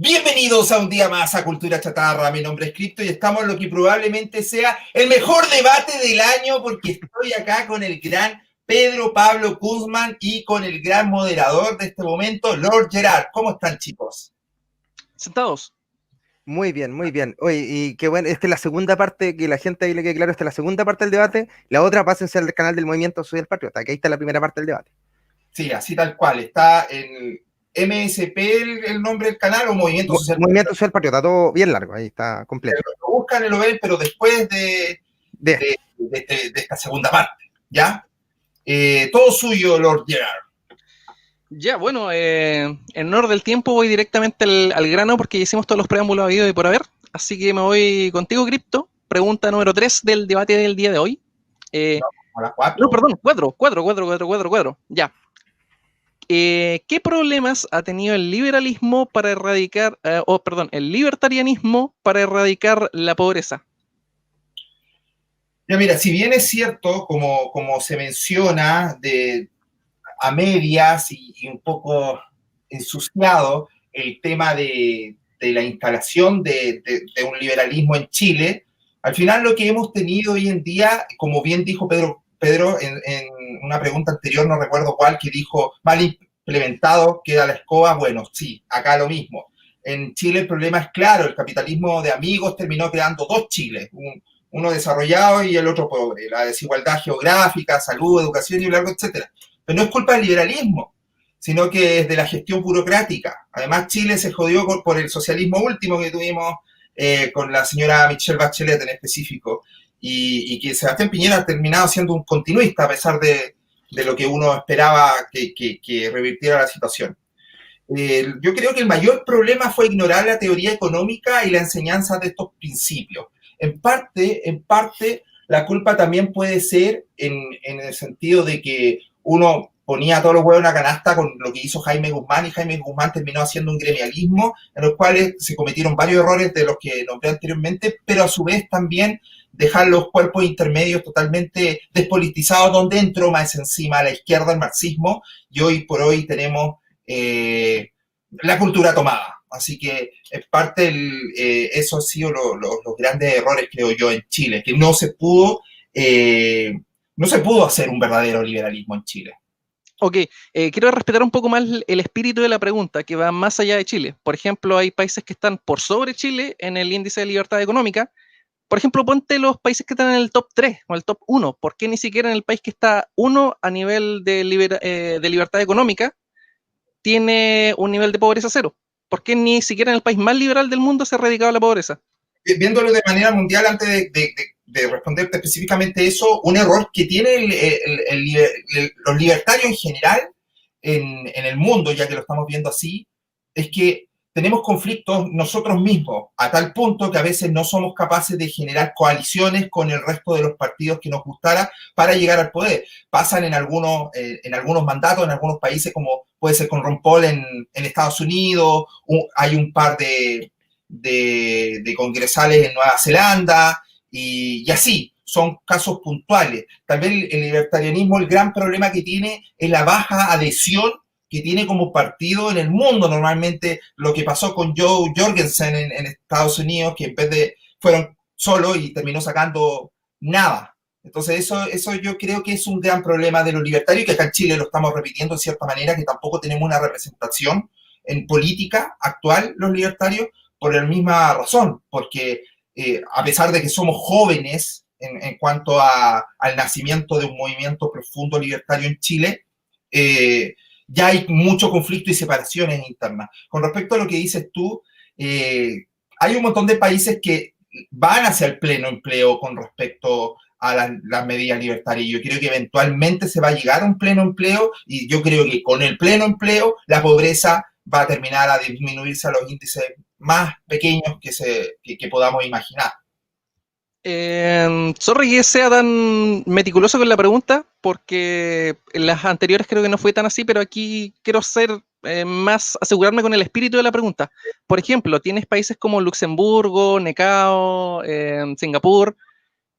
Bienvenidos a un día más a Cultura Chatarra. Mi nombre es Cristo y estamos en lo que probablemente sea el mejor debate del año porque estoy acá con el gran Pedro Pablo Guzmán y con el gran moderador de este momento, Lord Gerard. ¿Cómo están, chicos? Sentados. Muy bien, muy bien. Oye, y qué bueno, esta es la segunda parte, que la gente ahí le quede claro, esta es la segunda parte del debate. La otra, pásense al canal del Movimiento Soy el Patriota, que ahí está la primera parte del debate. Sí, así tal cual. Está en MSP el nombre del canal o Movimiento Social. Movimiento Soy el Patriota, todo bien largo, ahí está completo. Lo buscan y lo ven, pero después de esta segunda parte, ¿ya? Todo suyo, Lord Gerard. Ya, bueno, en honor del tiempo voy directamente al grano porque ya hicimos todos los preámbulos habidos y por haber. Así que me voy contigo, Crypto. Pregunta número 3 del debate del día de hoy. A las 4. No, perdón, 4. Ya. ¿Qué problemas ha tenido el liberalismo para erradicar, el libertarianismo para erradicar la pobreza? Ya mira, si bien es cierto, como se menciona, a medias y un poco ensuciado el tema de la instalación de un liberalismo en Chile, al final lo que hemos tenido hoy en día, como bien dijo Pedro en una pregunta anterior, no recuerdo cuál, que dijo, mal implementado, queda la escoba. Bueno, sí, acá lo mismo. En Chile el problema es claro, el capitalismo de amigos terminó creando dos Chiles, uno desarrollado y el otro pobre, la desigualdad geográfica, salud, educación y largo, etcétera. Pero no es culpa del liberalismo, sino que es de la gestión burocrática. Además, Chile se jodió por el socialismo último que tuvimos con la señora Michelle Bachelet en específico, y que Sebastián Piñera ha terminado siendo un continuista a pesar de lo que uno esperaba que revirtiera la situación. Yo creo que el mayor problema fue ignorar la teoría económica y la enseñanza de estos principios. En parte, la culpa también puede ser en el sentido de que uno ponía todos los huevos en la canasta con lo que hizo Jaime Guzmán, y Jaime Guzmán terminó haciendo un gremialismo en los cuales se cometieron varios errores de los que nombré anteriormente, pero a su vez también dejar los cuerpos intermedios totalmente despolitizados, donde entró más encima a la izquierda el marxismo, y hoy por hoy tenemos la cultura tomada. Así que en parte eso han sido los grandes errores, creo yo, en Chile, que no se pudo hacer un verdadero liberalismo en Chile. Ok, quiero respetar un poco más el espíritu de la pregunta, que va más allá de Chile. Por ejemplo, hay países que están por sobre Chile en el índice de libertad económica. Por ejemplo, ponte los países que están en el top 3 o el top 1. ¿Por qué ni siquiera en el país que está 1 a nivel de libertad económica tiene un nivel de pobreza 0? ¿Por qué ni siquiera en el país más liberal del mundo se ha erradicado la pobreza? Viéndolo de manera mundial, antes de responderte específicamente eso, un error que tiene los libertarios en general en el mundo, ya que lo estamos viendo así, es que tenemos conflictos nosotros mismos, a tal punto que a veces no somos capaces de generar coaliciones con el resto de los partidos que nos gustara para llegar al poder. Pasan en algunos mandatos, en algunos países, como puede ser con Ron Paul en Estados Unidos, hay un par de congresales en Nueva Zelanda, y así, son casos puntuales. Tal vez el libertarianismo, el gran problema que tiene es la baja adhesión que tiene como partido en el mundo. Normalmente lo que pasó con Joe Jorgensen en Estados Unidos, que en vez de fueron solo y terminó sacando nada. Entonces eso yo creo que es un gran problema de los libertarios, que acá en Chile lo estamos repitiendo de cierta manera, que tampoco tenemos una representación en política actual los libertarios, por la misma razón, porque a pesar de que somos jóvenes en cuanto al nacimiento de un movimiento profundo libertario en Chile, ya hay mucho conflicto y separaciones internas. Con respecto a lo que dices tú, hay un montón de países que van hacia el pleno empleo con respecto a las medidas libertarias. Yo creo que eventualmente se va a llegar a un pleno empleo, y yo creo que con el pleno empleo la pobreza va a terminar a disminuirse a los índices más pequeños que podamos imaginar. Sorry que sea tan meticuloso con la pregunta, porque en las anteriores creo que no fue tan así, pero aquí quiero ser más, asegurarme con el espíritu de la pregunta. Por ejemplo, tienes países como Luxemburgo, Necao, Singapur,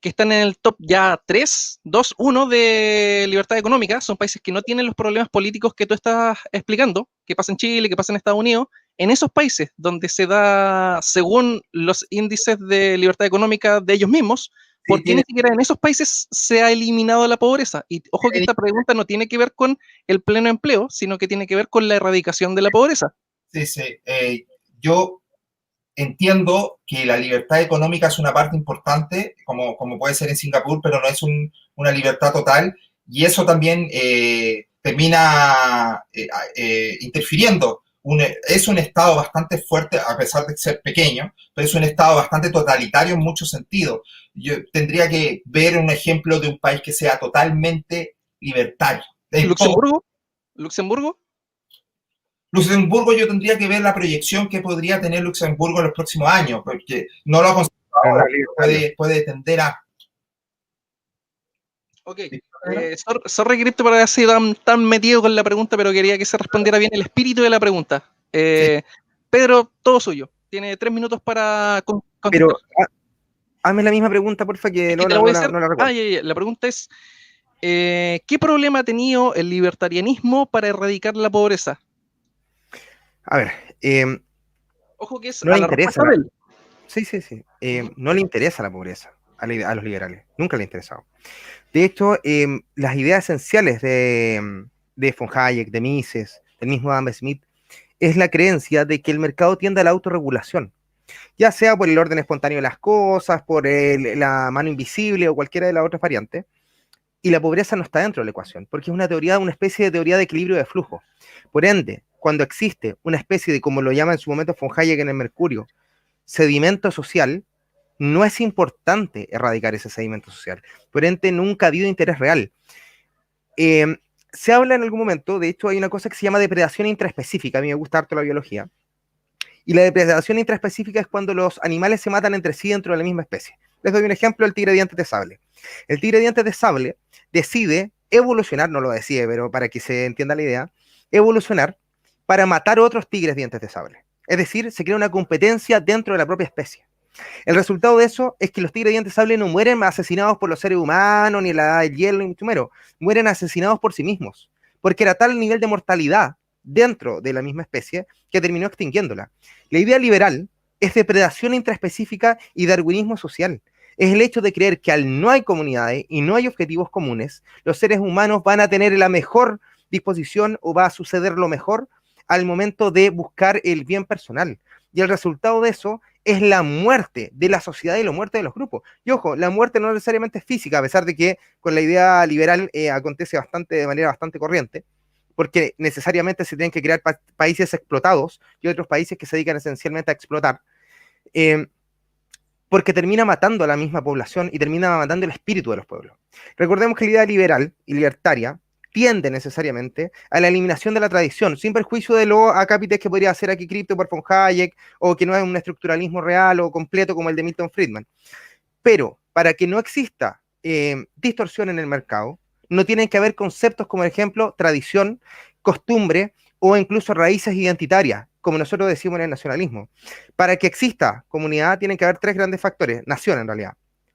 que están en el top ya 3, 2, 1 de libertad económica. Son países que no tienen los problemas políticos que tú estás explicando, que pasa en Chile, que pasa en Estados Unidos, en esos países donde se da según los índices de libertad económica de ellos mismos, ¿por qué ni siquiera en esos países se ha eliminado la pobreza? Y ojo que esta pregunta no tiene que ver con el pleno empleo, sino que tiene que ver con la erradicación de la pobreza. Sí, sí. Yo entiendo que la libertad económica es una parte importante, como puede ser en Singapur, pero no es una libertad total, y eso también termina interfiriendo. Es un Estado bastante fuerte, a pesar de ser pequeño, pero es un Estado bastante totalitario en muchos sentidos. Yo tendría que ver un ejemplo de un país que sea totalmente libertario. ¿Luxemburgo? ¿Luxemburgo? Luxemburgo, yo tendría que ver la proyección que podría tener Luxemburgo en los próximos años, porque no lo ha considerado ahora, puede tender a... Ok, sorry Cristo por haber sido tan metido con la pregunta, pero quería que se respondiera bien el espíritu de la pregunta. Sí. Pedro, todo suyo. Tiene 3 minutos para contestar. Pero hazme la misma pregunta, porfa, que no la recuerdo. La pregunta es, ¿qué problema ha tenido el libertarianismo para erradicar la pobreza? A ver, ojo que es no le interesa. Sí. No le interesa la pobreza a los liberales, nunca le ha interesado. De hecho, las ideas esenciales de von Hayek, de Mises, del mismo Adam Smith, es la creencia de que el mercado tiende a la autorregulación, ya sea por el orden espontáneo de las cosas, por la mano invisible o cualquiera de las otras variantes, y la pobreza no está dentro de la ecuación, porque es una especie de teoría de equilibrio de flujo. Por ende, cuando existe una especie de, como lo llama en su momento von Hayek en el Mercurio, sedimento social, no es importante erradicar ese sedimento social. Por ende, nunca ha habido interés real. Se habla en algún momento, de hecho, hay una cosa que se llama depredación intraespecífica. A mí me gusta harto la biología. Y la depredación intraespecífica es cuando los animales se matan entre sí dentro de la misma especie. Les doy un ejemplo, el tigre de dientes de sable. El tigre de dientes de sable decide evolucionar, no lo decide, pero para que se entienda la idea, evolucionar para matar otros tigres dientes de sable. Es decir, se crea una competencia dentro de la propia especie. El resultado de eso es que los tigres de dientes de sable no mueren asesinados por los seres humanos, ni en la edad del hielo, ni mucho menos. Mueren asesinados por sí mismos, porque era tal el nivel de mortalidad dentro de la misma especie que terminó extinguiéndola. La idea liberal es depredación intraespecífica y darwinismo social. Es el hecho de creer que al no hay comunidades y no hay objetivos comunes, los seres humanos van a tener la mejor disposición o va a suceder lo mejor al momento de buscar el bien personal. Y el resultado de eso es la muerte de la sociedad y la muerte de los grupos. Y ojo, la muerte no necesariamente es física, a pesar de que con la idea liberal acontece de manera bastante corriente, porque necesariamente se tienen que crear países explotados y otros países que se dedican esencialmente a explotar, porque termina matando a la misma población y termina matando el espíritu de los pueblos. Recordemos que la idea liberal y libertaria tiende necesariamente a la eliminación de la tradición, sin perjuicio de lo acápites que podría hacer aquí Crypto por von Hayek, o que no es un estructuralismo real o completo como el de Milton Friedman. Pero para que no exista distorsión en el mercado, no tienen que haber conceptos como, por ejemplo, tradición, costumbre o incluso raíces identitarias, como nosotros decimos en el nacionalismo. Para que exista comunidad tienen que haber 3 grandes factores, nación en realidad: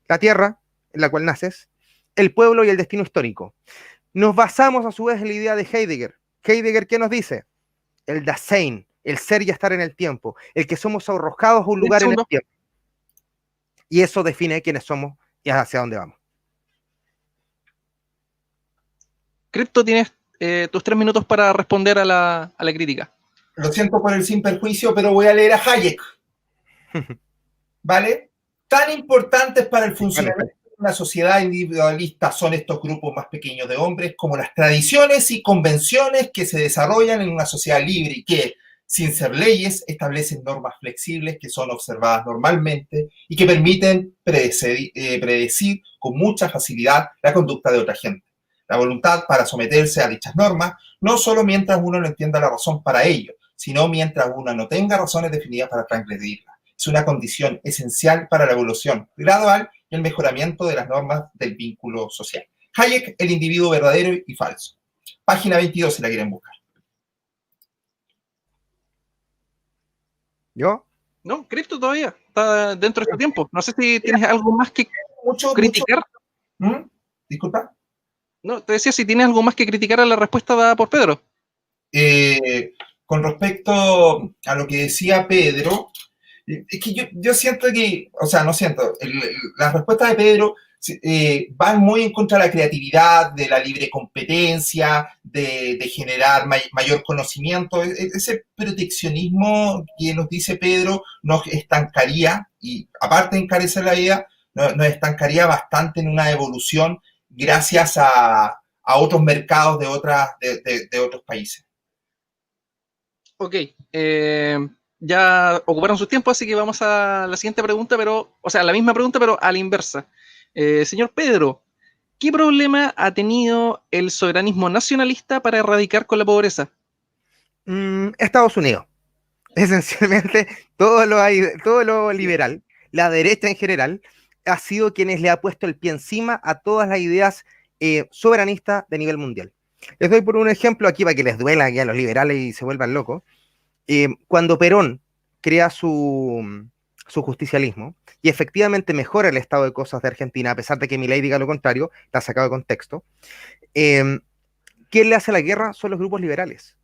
la tierra en la cual naces, el pueblo y el destino histórico. Nos basamos a su vez en la idea de Heidegger. Heidegger, ¿qué nos dice? El Dasein, el ser y estar en el tiempo, el que somos arrojados a un lugar en el tiempo. Y eso define quiénes somos y hacia dónde vamos. Crypto, tienes tus 3 minutos para responder a la crítica. Lo siento por el sin perjuicio, pero voy a leer a Hayek. ¿Vale? Tan importantes para el funcionamiento de una sociedad individualista son estos grupos más pequeños de hombres como las tradiciones y convenciones que se desarrollan en una sociedad libre y que, sin ser leyes, establecen normas flexibles que son observadas normalmente y que permiten predecir con mucha facilidad la conducta de otra gente. La voluntad para someterse a dichas normas, no solo mientras uno no entienda la razón para ello, sino mientras uno no tenga razones definidas para transgredirla. Es una condición esencial para la evolución gradual y el mejoramiento de las normas del vínculo social. Hayek, el individuo verdadero y falso. Página 22 si la quieren buscar. ¿Yo? No, Crypto todavía está dentro de este tiempo. No sé si tienes algo más que criticar. Disculpa. No, te decía si tienes algo más que criticar a la respuesta dada por Pedro. con respecto a lo que decía Pedro, es que yo siento que, o sea, no siento, la respuesta de Pedro va muy en contra de la creatividad, de la libre competencia, de generar mayor conocimiento. Ese proteccionismo que nos dice Pedro nos estancaría, y aparte de encarecer la vida, nos estancaría bastante en una evolución gracias a otros mercados de otros países. Ok, ya ocuparon su tiempo, así que vamos a la siguiente pregunta, o sea, la misma pregunta, pero a la inversa. Señor Pedro, ¿qué problema ha tenido el soberanismo nacionalista para erradicar con la pobreza? Estados Unidos. Esencialmente, todo lo liberal, la derecha en general, ha sido quienes le ha puesto el pie encima a todas las ideas soberanistas de nivel mundial. Les doy por un ejemplo aquí para que les duela aquí a los liberales y se vuelvan locos. Cuando Perón crea su justicialismo y efectivamente mejora el estado de cosas de Argentina, a pesar de que Milei diga lo contrario, está sacado de contexto, ¿quién le hace la guerra? Son los grupos liberales.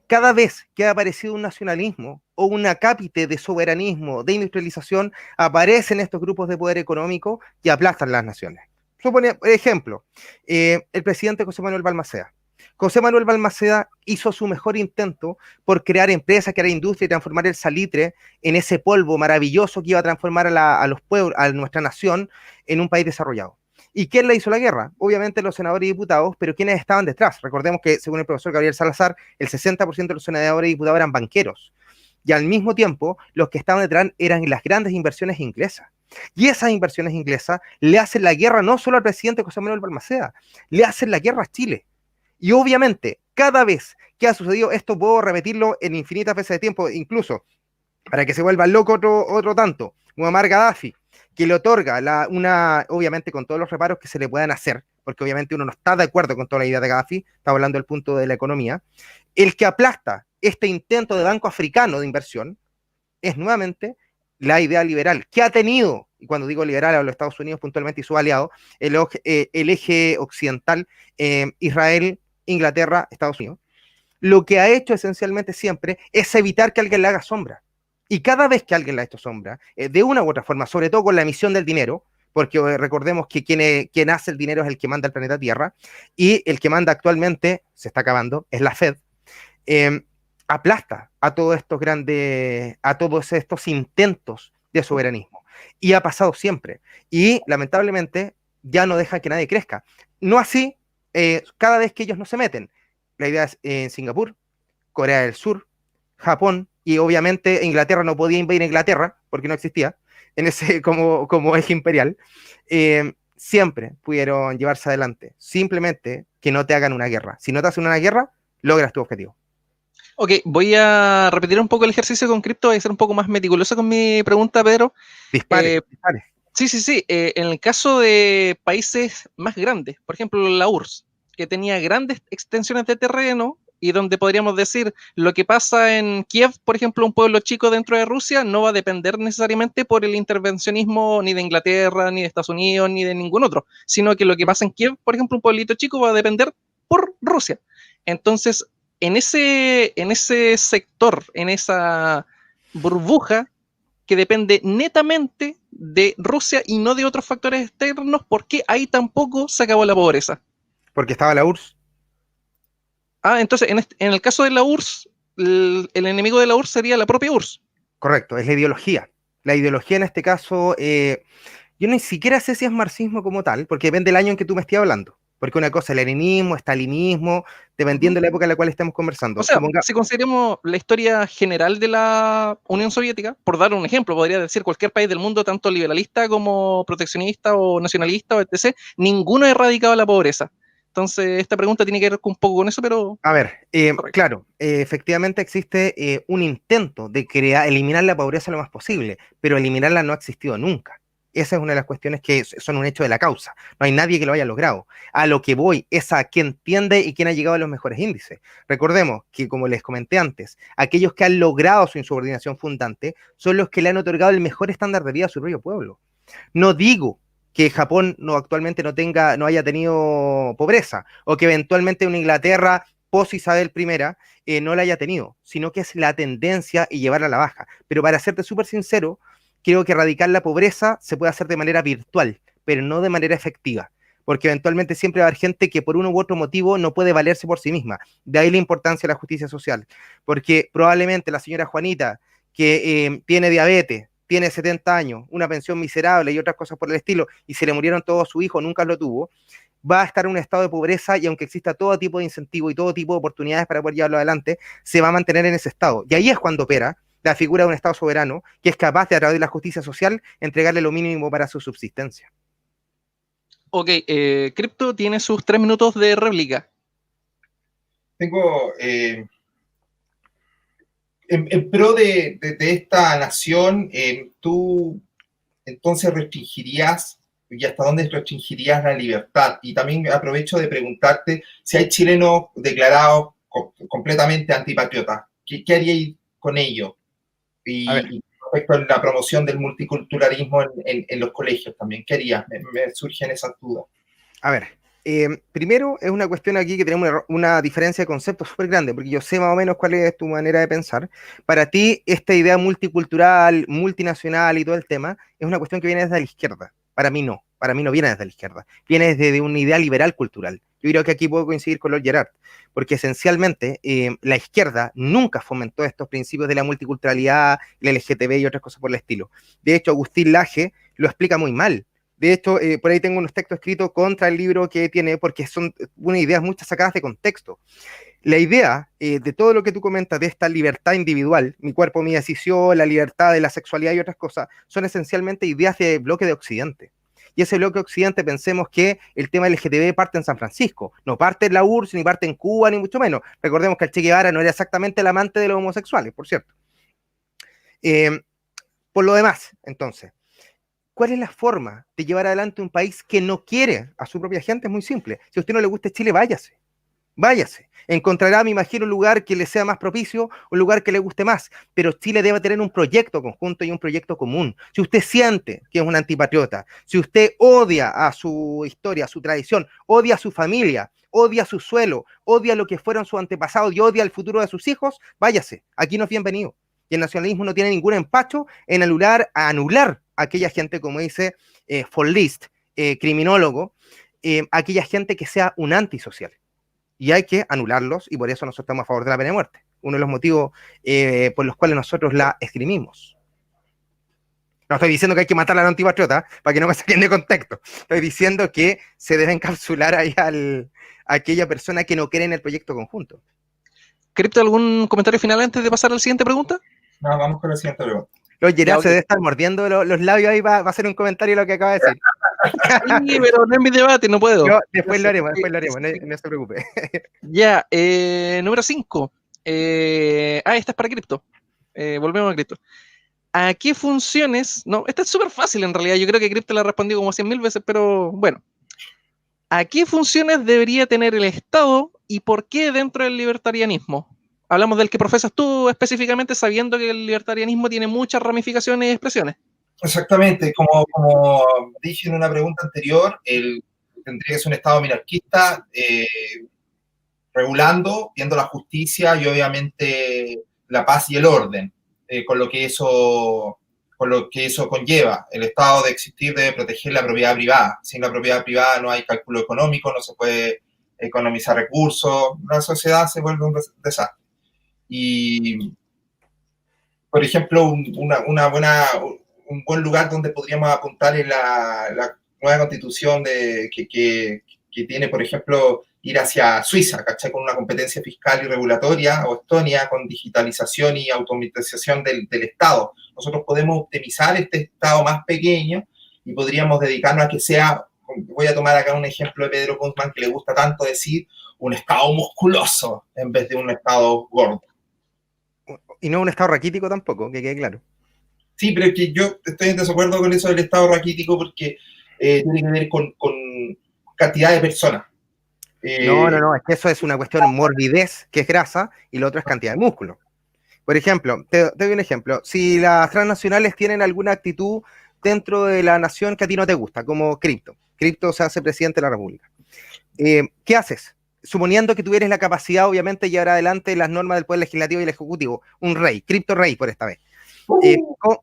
Cada vez que ha aparecido un nacionalismo o un acápite de soberanismo, de industrialización, aparecen estos grupos de poder económico y aplastan las naciones. Por ejemplo, el presidente José Manuel Balmaceda. José Manuel Balmaceda hizo su mejor intento por crear empresas, crear industria y transformar el salitre en ese polvo maravilloso que iba a transformar a los pueblos, a nuestra nación, en un país desarrollado. ¿Y quién le hizo la guerra? Obviamente los senadores y diputados, pero ¿quiénes estaban detrás? Recordemos que, según el profesor Gabriel Salazar, el 60% de los senadores y diputados eran banqueros. Y al mismo tiempo, los que estaban detrás eran las grandes inversiones inglesas. Y esas inversiones inglesas le hacen la guerra no solo al presidente José Manuel Balmaceda, le hacen la guerra a Chile. Y obviamente, cada vez que ha sucedido esto, puedo repetirlo en infinitas veces de tiempo, incluso para que se vuelva loco otro tanto, Muammar Gaddafi, que le otorga obviamente con todos los reparos que se le puedan hacer, porque obviamente uno no está de acuerdo con toda la idea de Gaddafi, está hablando del punto de la economía, el que aplasta este intento de banco africano de inversión es nuevamente la idea liberal, que ha tenido, y cuando digo liberal hablo de Estados Unidos puntualmente y su aliado, el eje occidental, Israel, Inglaterra, Estados Unidos, lo que ha hecho esencialmente siempre es evitar que alguien le haga sombra. Y cada vez que alguien le ha hecho sombra, de una u otra forma, sobre todo con la emisión del dinero, porque recordemos que quien hace el dinero es el que manda el planeta Tierra, y el que manda actualmente, se está acabando, es la Fed, aplasta a todos estos intentos de soberanismo. Y ha pasado siempre. Y lamentablemente ya no deja que nadie crezca. No así, cada vez que ellos no se meten. La idea es en Singapur, Corea del Sur, Japón, y obviamente Inglaterra no podía invadir Inglaterra, porque no existía, como eje imperial, siempre pudieron llevarse adelante. Simplemente que no te hagan una guerra. Si no te hacen una guerra, logras tu objetivo. Ok, voy a repetir un poco el ejercicio con cripto, voy a ser un poco más meticuloso con mi pregunta, Pedro. Dispare. Sí. En el caso de países más grandes, por ejemplo la URSS, que tenía grandes extensiones de terreno y donde podríamos decir lo que pasa en Kiev, por ejemplo, un pueblo chico dentro de Rusia, no va a depender necesariamente por el intervencionismo ni de Inglaterra, ni de Estados Unidos, ni de ningún otro, sino que lo que pasa en Kiev, por ejemplo, un pueblito chico va a depender por Rusia. Entonces, en ese sector, en esa burbuja que depende netamente de Rusia y no de otros factores externos, ¿por qué ahí tampoco se acabó la pobreza? Porque estaba la URSS. Entonces, en el caso de la URSS, el enemigo de la URSS sería la propia URSS. Correcto, es la ideología. La ideología en este caso, yo ni siquiera sé si es marxismo como tal, porque depende del año en que tú me estés hablando. Porque una cosa es leninismo, estalinismo, dependiendo de la época en la cual estemos conversando. O sea, si consideramos la historia general de la Unión Soviética, por dar un ejemplo, podría decir cualquier país del mundo, tanto liberalista como proteccionista o nacionalista o etc., ninguno ha erradicado la pobreza. Entonces, esta pregunta tiene que ver un poco con eso, pero... A ver, claro, efectivamente existe un intento de eliminar la pobreza lo más posible, pero eliminarla no ha existido nunca. Esa es una de las cuestiones que son un hecho de la causa. No hay nadie que lo haya logrado. A lo que voy es a quién tiende y quién ha llegado a los mejores índices. Recordemos que, como les comenté antes, aquellos que han logrado su insubordinación fundante son los que le han otorgado el mejor estándar de vida a su propio pueblo. No digo que Japón actualmente no haya tenido pobreza, o que eventualmente una Inglaterra post Isabel I no la haya tenido, sino que es la tendencia y llevarla a la baja. Pero para serte súper sincero, creo que erradicar la pobreza se puede hacer de manera virtual, pero no de manera efectiva, porque eventualmente siempre va a haber gente que por uno u otro motivo no puede valerse por sí misma. De ahí la importancia de la justicia social, porque probablemente la señora Juanita, que tiene diabetes, tiene 70 años, una pensión miserable y otras cosas por el estilo, y se le murieron todos sus hijos, nunca lo tuvo, va a estar en un estado de pobreza y aunque exista todo tipo de incentivo y todo tipo de oportunidades para poder llevarlo adelante, se va a mantener en ese estado. Y ahí es cuando opera la figura de un Estado soberano que es capaz de, a través de la justicia social, entregarle lo mínimo para su subsistencia. Ok, Crypto tiene sus 3 minutos de réplica. Tengo, en pro de esta nación, tú entonces restringirías, y hasta dónde restringirías la libertad. Y también aprovecho de preguntarte si hay chilenos declarados completamente antipatriotas. ¿Qué haríais con ello? Y respecto a la promoción del multiculturalismo en los colegios también, ¿qué harías? Me surgen esas dudas. A ver, primero es una cuestión aquí que tenemos una diferencia de conceptos súper grande, porque yo sé más o menos cuál es tu manera de pensar. Para ti, esta idea multicultural, multinacional y todo el tema, es una cuestión que viene desde la izquierda. Para mí no viene desde la izquierda, viene desde una idea liberal cultural. Yo creo que aquí puedo coincidir con Lord Gerard, porque esencialmente la izquierda nunca fomentó estos principios de la multiculturalidad, la LGTB y otras cosas por el estilo. De hecho, Agustín Laje lo explica muy mal. De hecho, por ahí tengo unos textos escritos contra el libro que tiene, porque son unas ideas muchas sacadas de contexto. La idea de todo lo que tú comentas de esta libertad individual, mi cuerpo, mi decisión, la libertad de la sexualidad y otras cosas, son esencialmente ideas de bloque de Occidente. Y ese bloque de Occidente, pensemos que el tema LGTB parte en San Francisco, no parte en la URSS, ni parte en Cuba, ni mucho menos. Recordemos que el Che Guevara no era exactamente el amante de los homosexuales, por cierto. Por lo demás, entonces, ¿cuál es la forma de llevar adelante un país que no quiere a su propia gente? Es muy simple. Si a usted no le gusta Chile, váyase. Váyase. Encontrará, me imagino, un lugar que le sea más propicio, un lugar que le guste más. Pero Chile debe tener un proyecto conjunto y un proyecto común. Si usted siente que es un antipatriota, si usted odia a su historia, a su tradición, odia a su familia, odia su suelo, odia lo que fueron sus antepasados y odia el futuro de sus hijos, váyase. Aquí no es bienvenido. Y el nacionalismo no tiene ningún empacho en anular a aquella gente, como dice von List, criminólogo, aquella gente que sea un antisocial. Y hay que anularlos, y por eso nosotros estamos a favor de la pena de muerte. Uno de los motivos por los cuales nosotros la esgrimimos. No estoy diciendo que hay que matar a la antipatriota, para que no me saquen de contexto. Estoy diciendo que se debe encapsular ahí a aquella persona que no cree en el proyecto conjunto. Crypto, ¿algún comentario final antes de pasar a la siguiente pregunta? No, vamos con la siguiente pregunta. Los Gerard se debe estar mordiendo los labios ahí va a hacer un comentario de lo que acaba de decir. Sí, pero no es mi debate, no puedo. No, después lo haremos, no se preocupe. Ya, número 5. Esta es para Crypto. Volvemos a Crypto. ¿A qué funciones? No, esta es súper fácil en realidad. Yo creo que Crypto la respondió como 100.000 veces, pero bueno. ¿A qué funciones debería tener el Estado y por qué dentro del libertarianismo? Hablamos del que profesas tú específicamente, sabiendo que el libertarianismo tiene muchas ramificaciones y expresiones. Exactamente, como dije en una pregunta anterior, tendría que ser un Estado minarquista, regulando, viendo la justicia y obviamente la paz y el orden, con lo que eso conlleva. El Estado de existir debe proteger la propiedad privada. Sin la propiedad privada no hay cálculo económico, no se puede economizar recursos, la sociedad se vuelve un desastre. Y, por ejemplo, un buen lugar donde podríamos apuntar es la nueva constitución que tiene, por ejemplo, ir hacia Suiza, ¿cachai? Con una competencia fiscal y regulatoria, o Estonia, con digitalización y automatización del Estado. Nosotros podemos optimizar este Estado más pequeño y podríamos dedicarnos a que sea, voy a tomar acá un ejemplo de Pedro Guzmán, que le gusta tanto decir, un Estado musculoso en vez de un Estado gordo. Y no un Estado raquítico tampoco, que quede claro. Sí, pero es que yo estoy en desacuerdo con eso del Estado raquítico porque tiene que ver con cantidad de personas. No, es que eso es una cuestión de morbidez, que es grasa, y lo otro es cantidad de músculo. Por ejemplo, te doy un ejemplo. Si las transnacionales tienen alguna actitud dentro de la nación que a ti no te gusta, como Crypto se hace presidente de la República, ¿qué haces? suponiendo que tuvieras la capacidad, obviamente, de llevar adelante las normas del Poder Legislativo y el Ejecutivo, un rey, cripto rey por esta vez.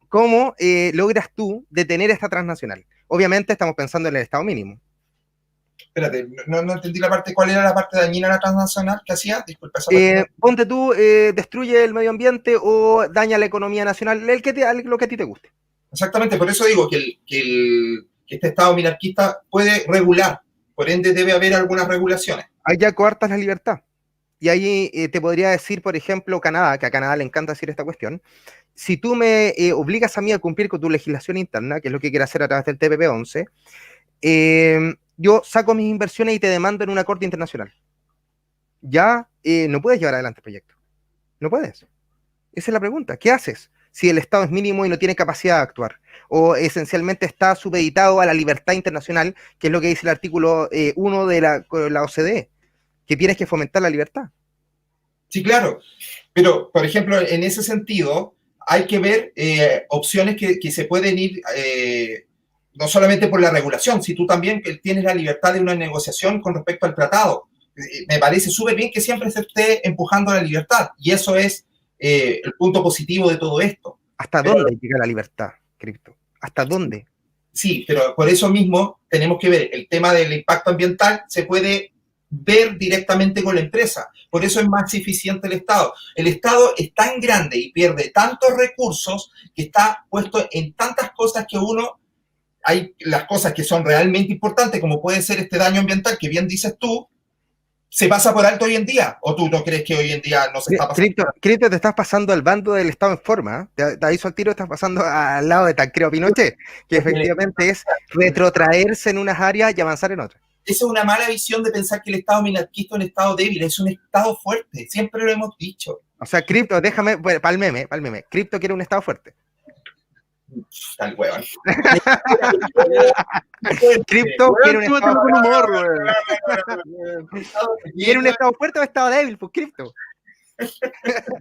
¿Cómo logras tú detener esta transnacional? Obviamente estamos pensando en el Estado mínimo. Espérate, no entendí la parte. ¿Cuál era la parte dañina de la transnacional que hacía? Disculpa, esa parte. Ponte tú, destruye el medio ambiente o daña la economía nacional, lo que a ti te guste. Exactamente, por eso digo que este Estado minarquista puede regular, por ende debe haber algunas regulaciones. Ahí ya coartas la libertad. Y ahí te podría decir, por ejemplo, Canadá, que a Canadá le encanta decir esta cuestión, si tú me obligas a mí a cumplir con tu legislación interna, que es lo que quiere hacer a través del TPP-11, yo saco mis inversiones y te demando en una corte internacional. Ya no puedes llevar adelante el proyecto. No puedes. Esa es la pregunta. ¿Qué haces si el Estado es mínimo y no tiene capacidad de actuar? O esencialmente está supeditado a la libertad internacional, que es lo que dice el artículo 1 de la OCDE, que tienes que fomentar la libertad. Sí, claro. Pero, por ejemplo, en ese sentido, hay que ver opciones que se pueden ir, no solamente por la regulación, si tú también tienes la libertad de una negociación con respecto al tratado. Me parece súper bien que siempre se esté empujando a la libertad, y eso es el punto positivo de todo esto. ¿Hasta dónde llega la libertad, Cripto? ¿Hasta dónde? Sí, pero por eso mismo tenemos que ver el tema del impacto ambiental, se puede ver directamente con la empresa. Por eso es más eficiente el Estado. El Estado es tan grande y pierde tantos recursos que está puesto en tantas cosas que hay las cosas que son realmente importantes, como puede ser este daño ambiental que bien dices tú, se pasa por alto hoy en día. ¿O tú no crees que hoy en día no se está pasando? Cripto, te estás pasando al bando del Estado en forma. Te aviso al tiro, estás pasando al lado de Tancredo Pinochet, que efectivamente es retrotraerse en unas áreas y avanzar en otras. Esa es una mala visión de pensar que el Estado minarquista es un Estado débil, es un Estado fuerte, siempre lo hemos dicho. O sea, Cripto, déjame, bueno, pa'l meme, Cripto quiere un Estado fuerte. Tal huevón. Cripto quiere un Estado fuerte. ¿Quiere un Estado fuerte o Estado débil? Pues Cripto.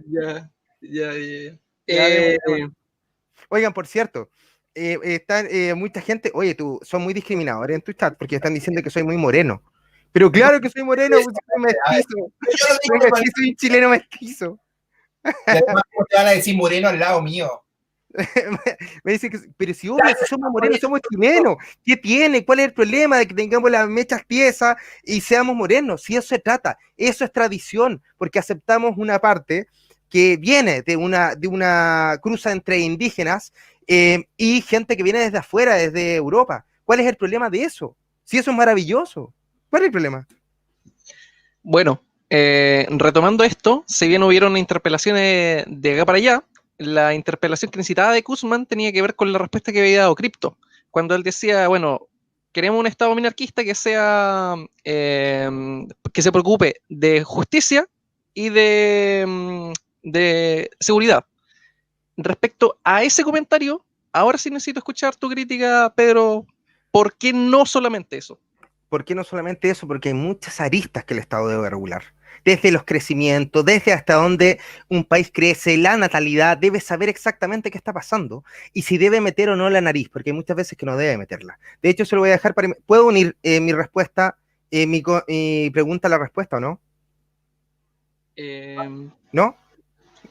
Ya. Oigan, por cierto, están mucha gente, oye, son muy discriminadores en tu chat porque están diciendo que soy muy moreno. Pero claro que soy moreno, pues soy mestizo. Soy un chileno mestizo. Además, ¿cómo te van a decir moreno al lado mío? Me dice que, pero si obvio, si somos morenos, somos chilenos. ¿Qué tiene? ¿Cuál es el problema de que tengamos las mechas tiesas y seamos morenos? Si eso se trata, eso es tradición, porque aceptamos una parte que viene de una cruza entre indígenas y gente que viene desde afuera, desde Europa. ¿Cuál es el problema de eso? Si eso es maravilloso, ¿cuál es el problema? Bueno, retomando esto, si bien hubieron interpelaciones de acá para allá, la interpelación que necesitaba de Guzmán tenía que ver con la respuesta que había dado Cripto, cuando él decía, bueno, queremos un Estado minarquista que sea, que se preocupe de justicia y de seguridad. Respecto a ese comentario, ahora sí necesito escuchar tu crítica, Pedro. ¿Por qué no solamente eso? ¿Por qué no solamente eso? Porque hay muchas aristas que el Estado debe regular. Desde los crecimientos, desde hasta dónde un país crece, la natalidad, debe saber exactamente qué está pasando y si debe meter o no la nariz, porque hay muchas veces que no debe meterla. De hecho, se lo voy a dejar para... ¿Puedo unir mi respuesta, mi pregunta a la respuesta o no? ¿No?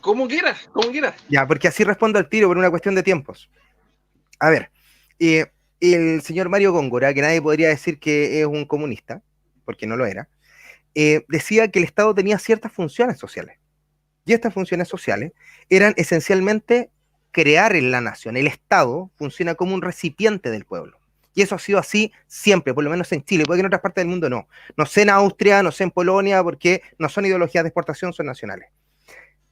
Como quieras, como quieras. Ya, porque así respondo al tiro por una cuestión de tiempos. A ver, el señor Mario Góngora, que nadie podría decir que es un comunista, porque no lo era, decía que el Estado tenía ciertas funciones sociales. Y estas funciones sociales eran esencialmente crear en la nación. El Estado funciona como un recipiente del pueblo. Y eso ha sido así siempre, por lo menos en Chile, puede que en otras partes del mundo no. No sé en Austria, no sé en Polonia, porque no son ideologías de exportación, son nacionales.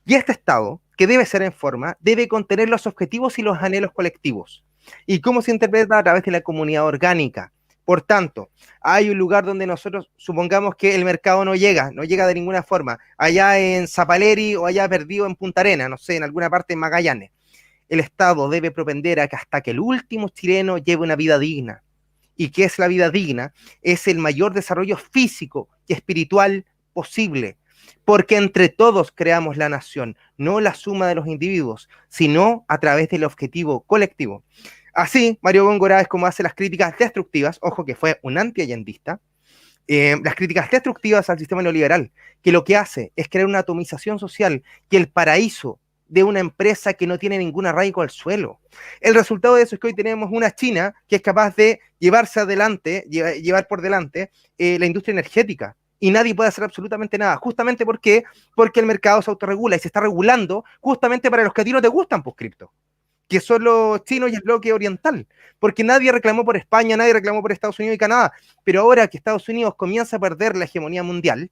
Y este Estado, que debe ser en forma, debe contener los objetivos y los anhelos colectivos. ¿Y cómo se interpreta? A través de la comunidad orgánica. Por tanto, hay un lugar donde nosotros supongamos que el mercado no llega de ninguna forma, allá en Zapaleri o allá perdido en Punta Arenas, no sé, en alguna parte en Magallanes. El Estado debe propender a que hasta que el último chileno lleve una vida digna. ¿Y qué es la vida digna? Es el mayor desarrollo físico y espiritual posible, porque entre todos creamos la nación, no la suma de los individuos, sino a través del objetivo colectivo. Así, Mario Góngora es como hace las críticas destructivas, ojo que fue un anti-allendista, Las críticas destructivas al sistema neoliberal, que lo que hace es crear una atomización social, que el paraíso de una empresa que no tiene ningún arraigo al suelo. El resultado de eso es que hoy tenemos una China que es capaz de llevarse adelante, llevar por delante la industria energética, y nadie puede hacer absolutamente nada. Justamente porque el mercado se autorregula y se está regulando justamente para los que a ti no te gustan, pues, cripto, que son los chinos y el bloque oriental, porque nadie reclamó por España, nadie reclamó por Estados Unidos y Canadá, pero ahora que Estados Unidos comienza a perder la hegemonía mundial,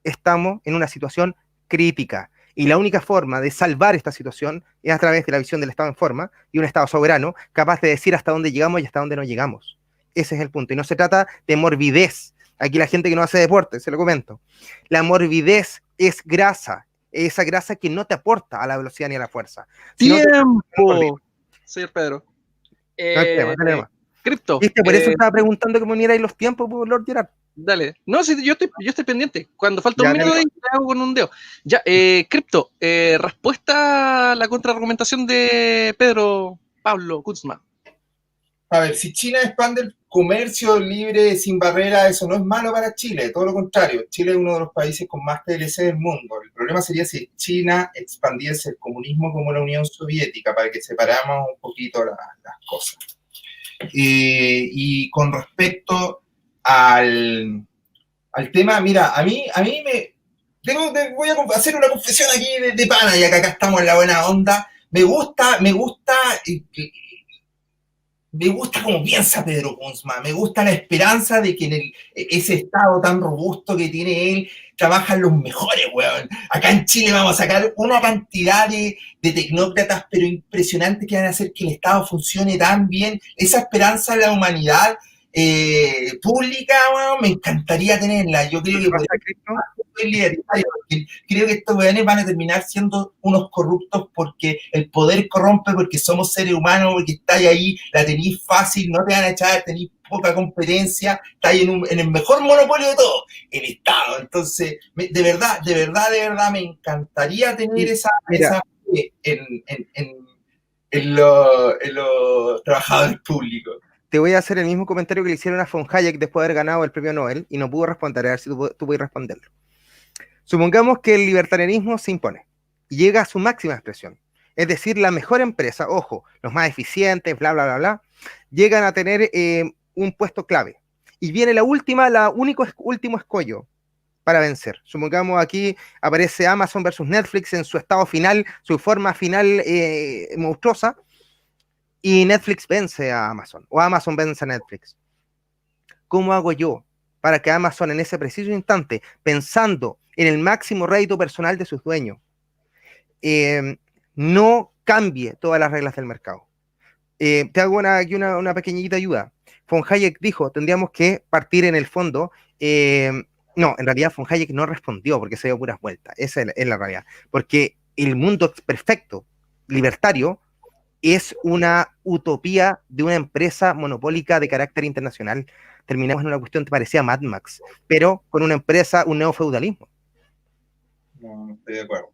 estamos en una situación crítica, y la única forma de salvar esta situación es a través de la visión del Estado en forma y un Estado soberano capaz de decir hasta dónde llegamos y hasta dónde no llegamos. Ese es el punto, y no se trata de morbidez. Aquí la gente que no hace deporte, se lo comento, la morbidez es grasa, esa grasa que no te aporta a la velocidad ni a la fuerza. ¡Tiempo! Señor Pedro. No hay tema, dale nomás. Cripto. ¿Viste? Por eso estaba preguntando que me unierais los tiempos, Lord Gerard. Dale. No, sí, yo estoy pendiente. Cuando falta Ya, un minuto, dale. te hago con un dedo. Ya, Cripto, respuesta a la contraargumentación de Pedro Pablo Kutzma. A ver, si China expande el comercio libre sin barrera, eso no es malo para Chile, todo lo contrario. Chile es uno de los países con más TLC del mundo. El problema sería si China expandiese el comunismo como la Unión Soviética, para que separamos un poquito las cosas. Y con respecto al tema, mira, a mí me... voy a hacer una confesión aquí de pana, ya que acá estamos en la buena onda. Me gusta como piensa Pedro Kunzma, me gusta la esperanza de que en ese estado tan robusto que tiene él, trabajan los mejores, weón. Acá en Chile vamos a sacar una cantidad de tecnócratas, pero impresionantes, que van a hacer que el Estado funcione tan bien. Esa esperanza de la humanidad pública, weón, me encantaría tenerla. Yo creo que creo que estos weones van a terminar siendo unos corruptos porque el poder corrompe, porque somos seres humanos, porque estáis ahí, la tenéis fácil, no te van a echar, tenéis poca competencia, estáis en el mejor monopolio de todo, el Estado. Entonces, de verdad, me encantaría tener esa en los trabajadores públicos. Te voy a hacer el mismo comentario que le hicieron a von Hayek después de haber ganado el premio Nobel y no pudo responder, a ver si tú puedes responderlo. Supongamos que el libertarianismo se impone y llega a su máxima expresión. Es decir, la mejor empresa, ojo, los más eficientes, bla, bla, bla, bla, llegan a tener un puesto clave. Y viene último escollo para vencer. Supongamos aquí aparece Amazon versus Netflix en su estado final, su forma final monstruosa, y Netflix vence a Amazon, o Amazon vence a Netflix. ¿Cómo hago yo para que Amazon en ese preciso instante, pensando en el máximo rédito personal de sus dueños, no cambie todas las reglas del mercado? Te hago aquí una pequeñita ayuda. Von Hayek dijo, tendríamos que partir en el fondo, no, en realidad von Hayek no respondió porque se dio puras vueltas, esa es la realidad, porque el mundo perfecto, libertario, es una utopía de una empresa monopólica de carácter internacional. Terminamos en una cuestión que parecía Mad Max, pero con una empresa, un neofeudalismo. No estoy de acuerdo.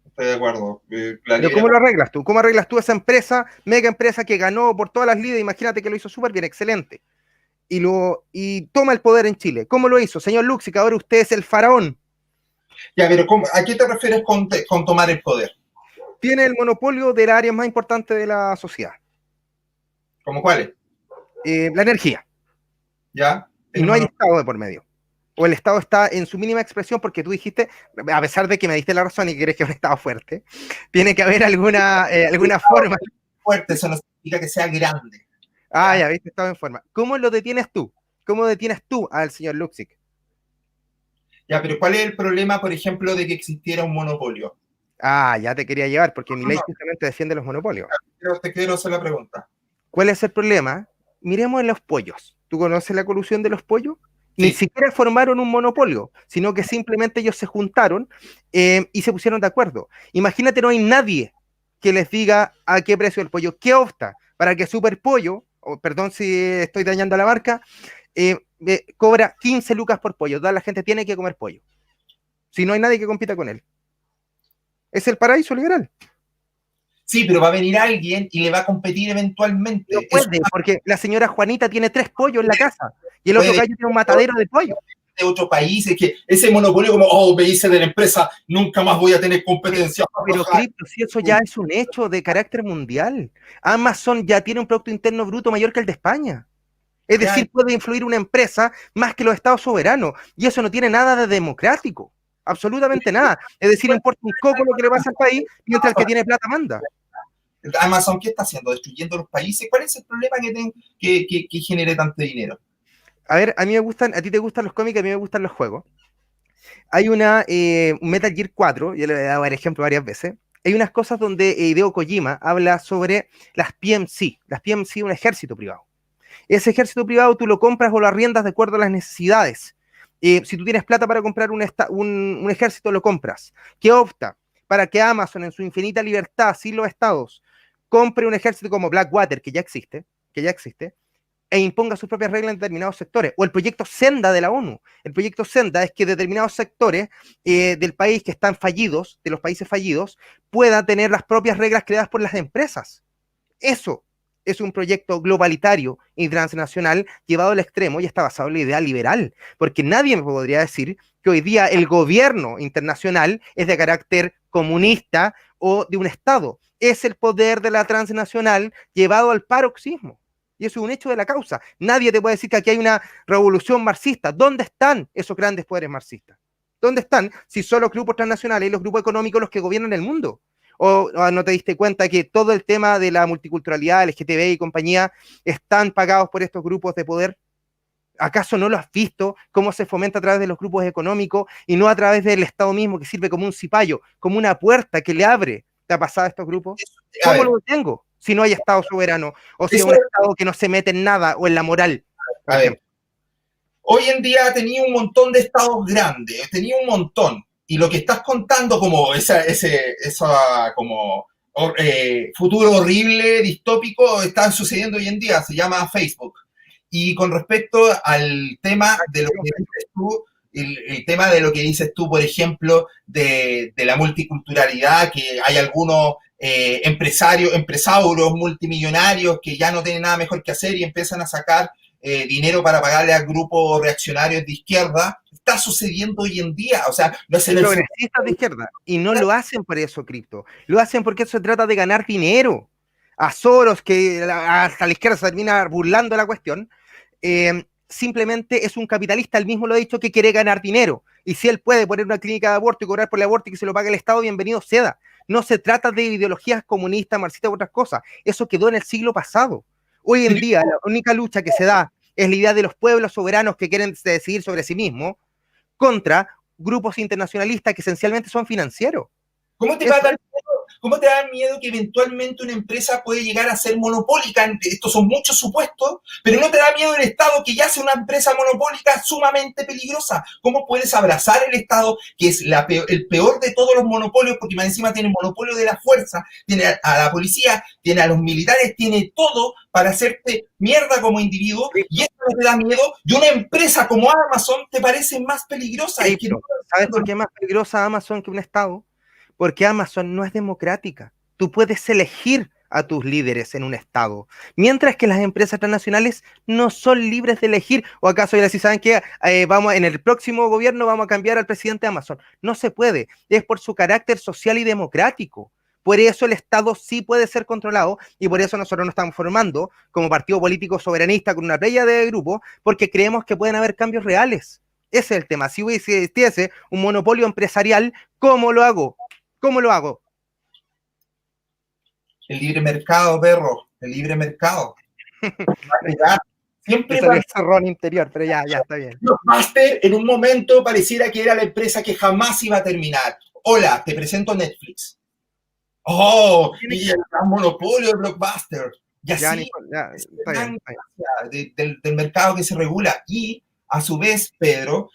Estoy de acuerdo. Pero ¿cómo lo arreglas tú? ¿Cómo arreglas tú esa empresa, mega empresa que ganó por todas las lides? Imagínate que lo hizo súper bien, excelente. Y toma el poder en Chile. ¿Cómo lo hizo? Señor Luxic, ahora usted es el faraón. Ya, pero ¿a qué te refieres con tomar el poder? Tiene el monopolio de las áreas más importantes de la sociedad. ¿Cómo cuáles? La energía. ¿Ya? Y no hay Estado de por medio. O el Estado está en su mínima expresión, porque tú dijiste, a pesar de que me diste la razón y que crees que es un Estado fuerte, tiene que haber alguna forma. Fuerte, eso no significa que sea grande. Ya viste, Estado en forma. ¿Cómo lo detienes tú? ¿Cómo detienes tú al señor Luxic? Ya, pero ¿cuál es el problema, por ejemplo, de que existiera un monopolio? Ya te quería llevar, porque mi ley justamente defiende los monopolios. Te quiero hacer la pregunta. ¿Cuál es el problema? Miremos en los pollos. ¿Tú conoces la colusión de los pollos? Sí. Ni siquiera formaron un monopolio, sino que simplemente ellos se juntaron y se pusieron de acuerdo. Imagínate, no hay nadie que les diga a qué precio el pollo. ¿Qué opta? Para que Superpollo, perdón si estoy dañando a la marca, cobra 15 lucas por pollo. Toda la gente tiene que comer pollo. Si no hay nadie que compita con él. Es el paraíso liberal. Sí, pero va a venir alguien y le va a competir eventualmente. No puede, porque la señora Juanita tiene 3 pollos en la casa y el otro gallo tiene un matadero de pollo. De otro país, es que ese monopolio como, oh, me hice de la empresa, nunca más voy a tener competencia. Pero Crypto, si eso ya es un hecho de carácter mundial. Amazon ya tiene un Producto Interno Bruto mayor que el de España. Es decir, puede influir una empresa más que los estados soberanos. Y eso no tiene nada de democrático. Absolutamente nada. Es decir, no importa un coco lo que le pasa al país, mientras el que tiene plata manda. Amazon, ¿qué está haciendo? ¿Destruyendo los países? ¿Cuál es el problema que genere tanto dinero? A ver, a mí me gustan, a ti te gustan los cómics, a mí me gustan los juegos. Hay una Metal Gear 4, yo le he dado el ejemplo varias veces. Hay unas cosas donde Hideo Kojima habla sobre las PMC. Las PMC, un ejército privado. Ese ejército privado tú lo compras o lo arriendas de acuerdo a las necesidades. Si tú tienes plata para comprar un ejército, lo compras. ¿Qué opta? Para que Amazon, en su infinita libertad, sin los estados, compre un ejército como Blackwater, que ya existe, e imponga sus propias reglas en determinados sectores. O el proyecto Senda de la ONU. El proyecto Senda es que determinados sectores del país que están fallidos, de los países fallidos, puedan tener las propias reglas creadas por las empresas. Eso es un proyecto globalitario y transnacional llevado al extremo y está basado en la idea liberal. Porque nadie me podría decir que hoy día el gobierno internacional es de carácter comunista o de un Estado. Es el poder de la transnacional llevado al paroxismo. Y eso es un hecho de la causa. Nadie te puede decir que aquí hay una revolución marxista. ¿Dónde están esos grandes poderes marxistas? ¿Dónde están si son los grupos transnacionales y los grupos económicos los que gobiernan el mundo? ¿O no te diste cuenta que todo el tema de la multiculturalidad, el LGTB y compañía están pagados por estos grupos de poder? ¿Acaso no lo has visto cómo se fomenta a través de los grupos económicos y no a través del Estado mismo, que sirve como un cipayo, como una puerta que le abre la pasada a estos grupos? ¿Cómo lo detengo si no hay Estado soberano o si es un Estado que no se mete en nada o en la moral? A ver, hoy en día tenía un montón de estados grandes, tenía un montón, y lo que estás contando como esa como futuro horrible, distópico, está sucediendo hoy en día, se llama Facebook. Y con respecto al tema de lo que dices tú, el tema de lo que dices tú, por ejemplo, de la multiculturalidad, que hay algunos empresarios multimillonarios que ya no tienen nada mejor que hacer y empiezan a sacar dinero para pagarle a grupos reaccionarios de izquierda, está sucediendo hoy en día. O sea, no es el progresistas de izquierda, y no lo hacen por eso, Crypto. Lo hacen porque se trata de ganar dinero. A Soros, que hasta la izquierda se termina burlando la cuestión, simplemente es un capitalista, él mismo lo ha dicho, que quiere ganar dinero. Y si él puede poner una clínica de aborto y cobrar por el aborto y que se lo pague el Estado, bienvenido sea. No se trata de ideologías comunistas, marxistas u otras cosas. Eso quedó en el siglo pasado. Hoy en día, la única lucha que se da es la idea de los pueblos soberanos que quieren decidir sobre sí mismos contra grupos internacionalistas que esencialmente son financieros. ¿Cómo te va a dar miedo? ¿Cómo te da miedo que eventualmente una empresa puede llegar a ser monopólica? Estos son muchos supuestos, pero no te da miedo el Estado, que ya sea una empresa monopólica sumamente peligrosa. ¿Cómo puedes abrazar el Estado, que es el peor de todos los monopolios, porque más encima tiene el monopolio de la fuerza, tiene a la policía, tiene a los militares, tiene todo para hacerte mierda como individuo, y eso no te da miedo? Y una empresa como Amazon te parece más peligrosa. Sí, ¿sabes por qué es más peligrosa Amazon que un Estado? Porque Amazon no es democrática. Tú puedes elegir a tus líderes en un Estado, mientras que las empresas transnacionales no son libres de elegir. ¿O acaso ya si saben que en el próximo gobierno vamos a cambiar al presidente de Amazon? No se puede. Es por su carácter social y democrático. Por eso el Estado sí puede ser controlado, y por eso nosotros nos estamos formando como partido político soberanista con una playa de grupos, porque creemos que pueden haber cambios reales. Ese es el tema. Si hubiese un monopolio empresarial, ¿cómo lo hago? ¿Cómo lo hago? El libre mercado, perro. El libre mercado. Siempre va a cerrón interior, pero ya está bien. Blockbuster en un momento pareciera que era la empresa que jamás iba a terminar. Hola, te presento Netflix. Oh, y el gran monopolio de Blockbuster. Y así, del mercado que se regula. Y a su vez, Pedro,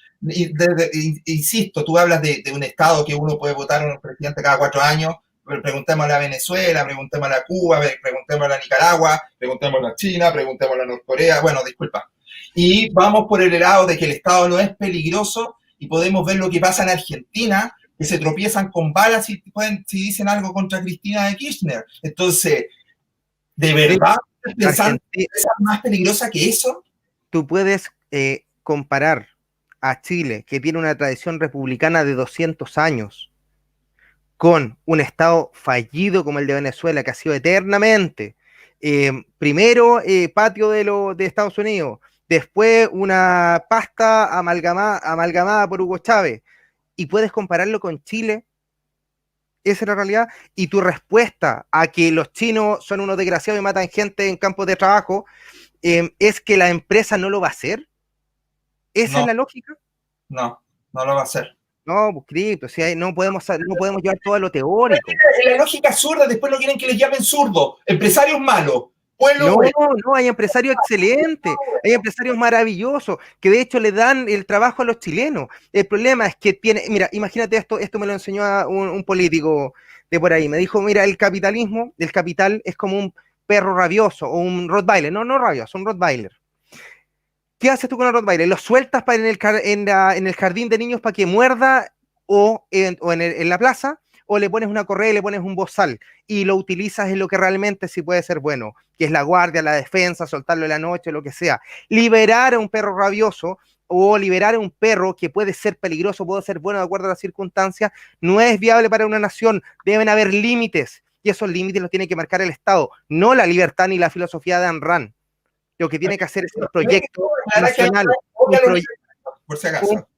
insisto, tú hablas de un Estado que uno puede votar a un presidente cada 4 años. Preguntémosle a Venezuela, preguntémosle a Cuba, preguntémosle a Nicaragua, preguntémosle a China, preguntémosle a Norcorea. Bueno, disculpa. Y vamos por el lado de que el Estado no es peligroso, y podemos ver lo que pasa en Argentina, que se tropiezan con balas si dicen algo contra Cristina de Kirchner. Entonces, ¿de verdad pensando que es más peligrosa que eso? Tú puedes comparar a Chile, que tiene una tradición republicana de 200 años, con un Estado fallido como el de Venezuela, que ha sido eternamente, primero patio de Estados Unidos, después una pasta amalgamada por Hugo Chávez, y puedes compararlo con Chile. Esa es la realidad. Y tu respuesta a que los chinos son unos desgraciados y matan gente en campos de trabajo, es que la empresa no lo va a hacer. ¿Esa es la lógica? No lo va a hacer. No, pues Cripto, si no podemos llevar todo a lo teórico. La lógica es zurda, después no quieren que les llamen zurdos, empresarios malos. No, hay empresarios excelentes, hay empresarios maravillosos, que de hecho le dan el trabajo a los chilenos. El problema es que mira, imagínate esto me lo enseñó un político de por ahí, me dijo, mira, el capital es como un perro rabioso o un Rottweiler, no rabioso, un Rottweiler. ¿Qué haces tú con el Rottweiler? ¿Lo sueltas en el jardín de niños para que muerda o en la plaza? ¿O le pones una correa y le pones un bozal y lo utilizas en lo que realmente sí puede ser bueno, que es la guardia, la defensa, soltarlo en la noche, lo que sea? Liberar a un perro rabioso o liberar a un perro que puede ser peligroso, puede ser bueno de acuerdo a las circunstancias, no es viable para una nación. Deben haber límites, y esos límites los tiene que marcar el Estado, no la libertad ni la filosofía de Ayn Rand. Lo que tiene que hacer es un proyecto nacional,